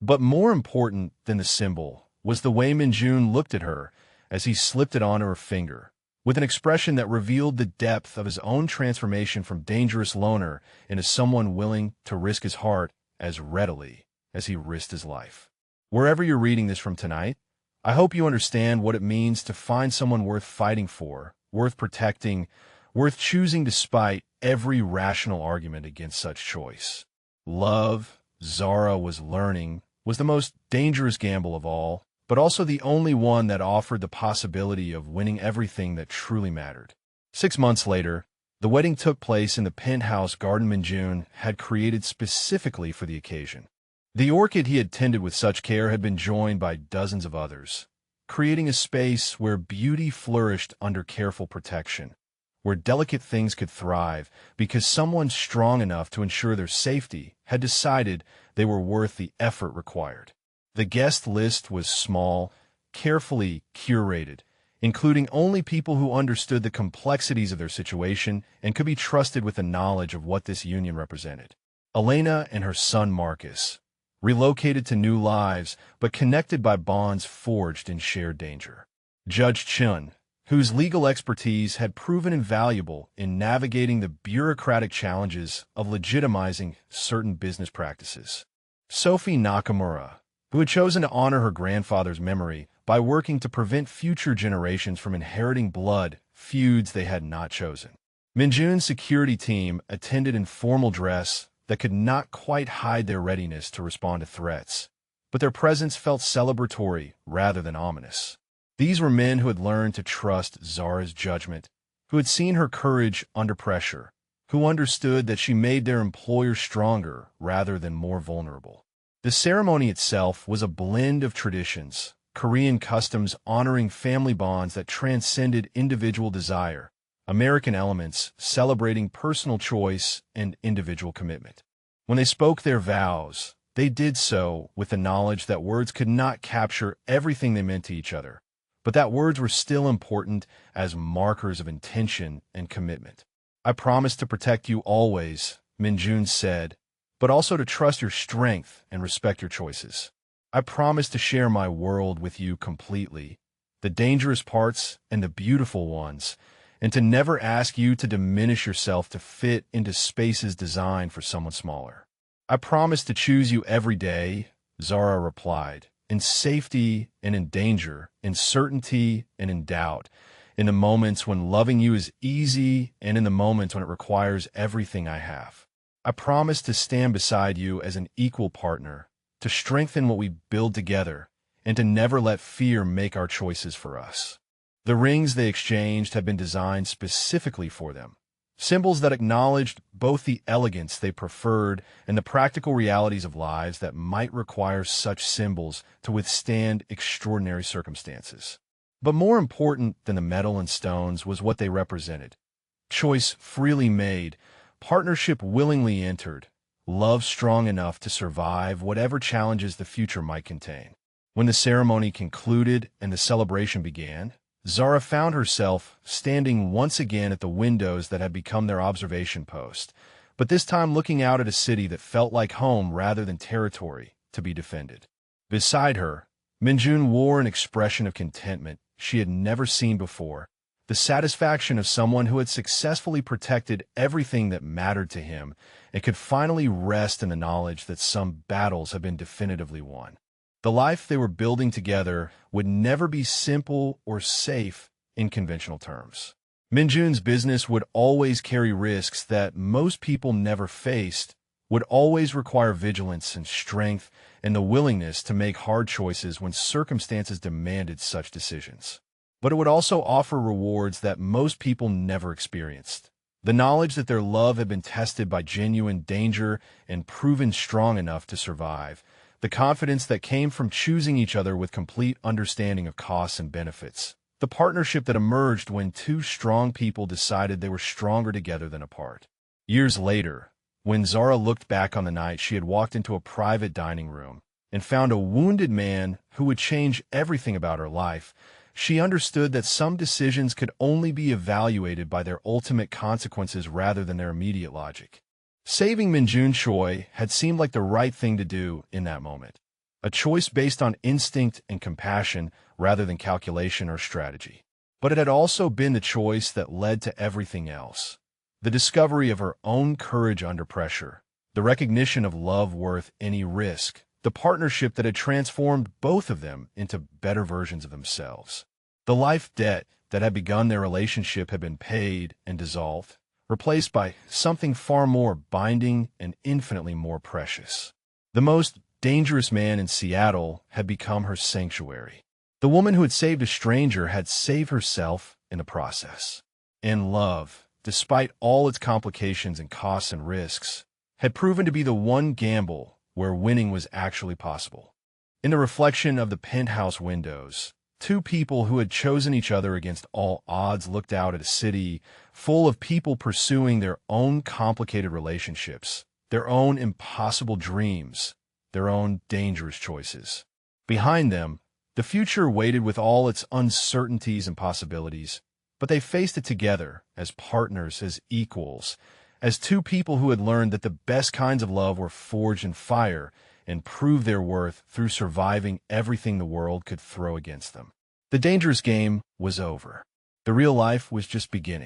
But more important than the symbol was the way Minjun looked at her as he slipped it onto her finger, with an expression that revealed the depth of his own transformation from dangerous loner into someone willing to risk his heart as readily as he risked his life. Wherever you're reading this from tonight, I hope you understand what it means to find someone worth fighting for, worth protecting, worth choosing despite every rational argument against such choice. Love, Zara was learning, was the most dangerous gamble of all, but also the only one that offered the possibility of winning everything that truly mattered. 6 months later, the wedding took place in the penthouse garden Minjun had created specifically for the occasion. The orchid he had tended with such care had been joined by dozens of others, creating a space where beauty flourished under careful protection, where delicate things could thrive because someone strong enough to ensure their safety had decided they were worth the effort required. The guest list was small, carefully curated, including only people who understood the complexities of their situation and could be trusted with the knowledge of what this union represented. Elena and her son Marcus, relocated to new lives but connected by bonds forged in shared danger. Judge Chun, whose legal expertise had proven invaluable in navigating the bureaucratic challenges of legitimizing certain business practices. Sophie Nakamura, who had chosen to honor her grandfather's memory by working to prevent future generations from inheriting blood feuds they had not chosen. Minjun's security team attended in formal dress that could not quite hide their readiness to respond to threats, but their presence felt celebratory rather than ominous. These were men who had learned to trust Zara's judgment, who had seen her courage under pressure, who understood that she made their employer stronger rather than more vulnerable. The ceremony itself was a blend of traditions, Korean customs honoring family bonds that transcended individual desire, American elements celebrating personal choice and individual commitment. When they spoke their vows, they did so with the knowledge that words could not capture everything they meant to each other, but that words were still important as markers of intention and commitment. "I promise to protect you always," Minjun said, "but also to trust your strength and respect your choices. I promise to share my world with you completely, the dangerous parts and the beautiful ones, and to never ask you to diminish yourself to fit into spaces designed for someone smaller. I promise to choose you every day," Zara replied, "in safety and in danger, in certainty and in doubt, in the moments when loving you is easy and in the moments when it requires everything I have. I promise to stand beside you as an equal partner, to strengthen what we build together, and to never let fear make our choices for us." The rings they exchanged had been designed specifically for them, symbols that acknowledged both the elegance they preferred and the practical realities of lives that might require such symbols to withstand extraordinary circumstances. But more important than the metal and stones was what they represented. Choice freely made, partnership willingly entered, love strong enough to survive whatever challenges the future might contain. When the ceremony concluded and the celebration began, Zara found herself standing once again at the windows that had become their observation post, but this time looking out at a city that felt like home rather than territory to be defended. Beside her, Minjun wore an expression of contentment she had never seen before, the satisfaction of someone who had successfully protected everything that mattered to him and could finally rest in the knowledge that some battles had been definitively won. The life they were building together would never be simple or safe in conventional terms. Minjun's business would always carry risks that most people never faced, would always require vigilance and strength and the willingness to make hard choices when circumstances demanded such decisions. But it would also offer rewards that most people never experienced. The knowledge that their love had been tested by genuine danger and proven strong enough to survive. The confidence that came from choosing each other with complete understanding of costs and benefits. The partnership that emerged when two strong people decided they were stronger together than apart. Years later, when Zara looked back on the night she had walked into a private dining room and found a wounded man who would change everything about her life, she understood that some decisions could only be evaluated by their ultimate consequences rather than their immediate logic. Saving Minjun Choi had seemed like the right thing to do in that moment, a choice based on instinct and compassion rather than calculation or strategy. But it had also been the choice that led to everything else. The discovery of her own courage under pressure, the recognition of love worth any risk, the partnership that had transformed both of them into better versions of themselves. The life debt that had begun their relationship had been paid and dissolved, replaced by something far more binding and infinitely more precious. The most dangerous man in Seattle had become her sanctuary. The woman who had saved a stranger had saved herself in the process. And love, despite all its complications and costs and risks, had proven to be the one gamble where winning was actually possible. In the reflection of the penthouse windows, two people who had chosen each other against all odds looked out at a city full of people pursuing their own complicated relationships, their own impossible dreams, their own dangerous choices. Behind them, the future waited with all its uncertainties and possibilities, but they faced it together, as partners, as equals, as two people who had learned that the best kinds of love were forged in fire and proved their worth through surviving everything the world could throw against them. The dangerous game was over. The real life was just beginning.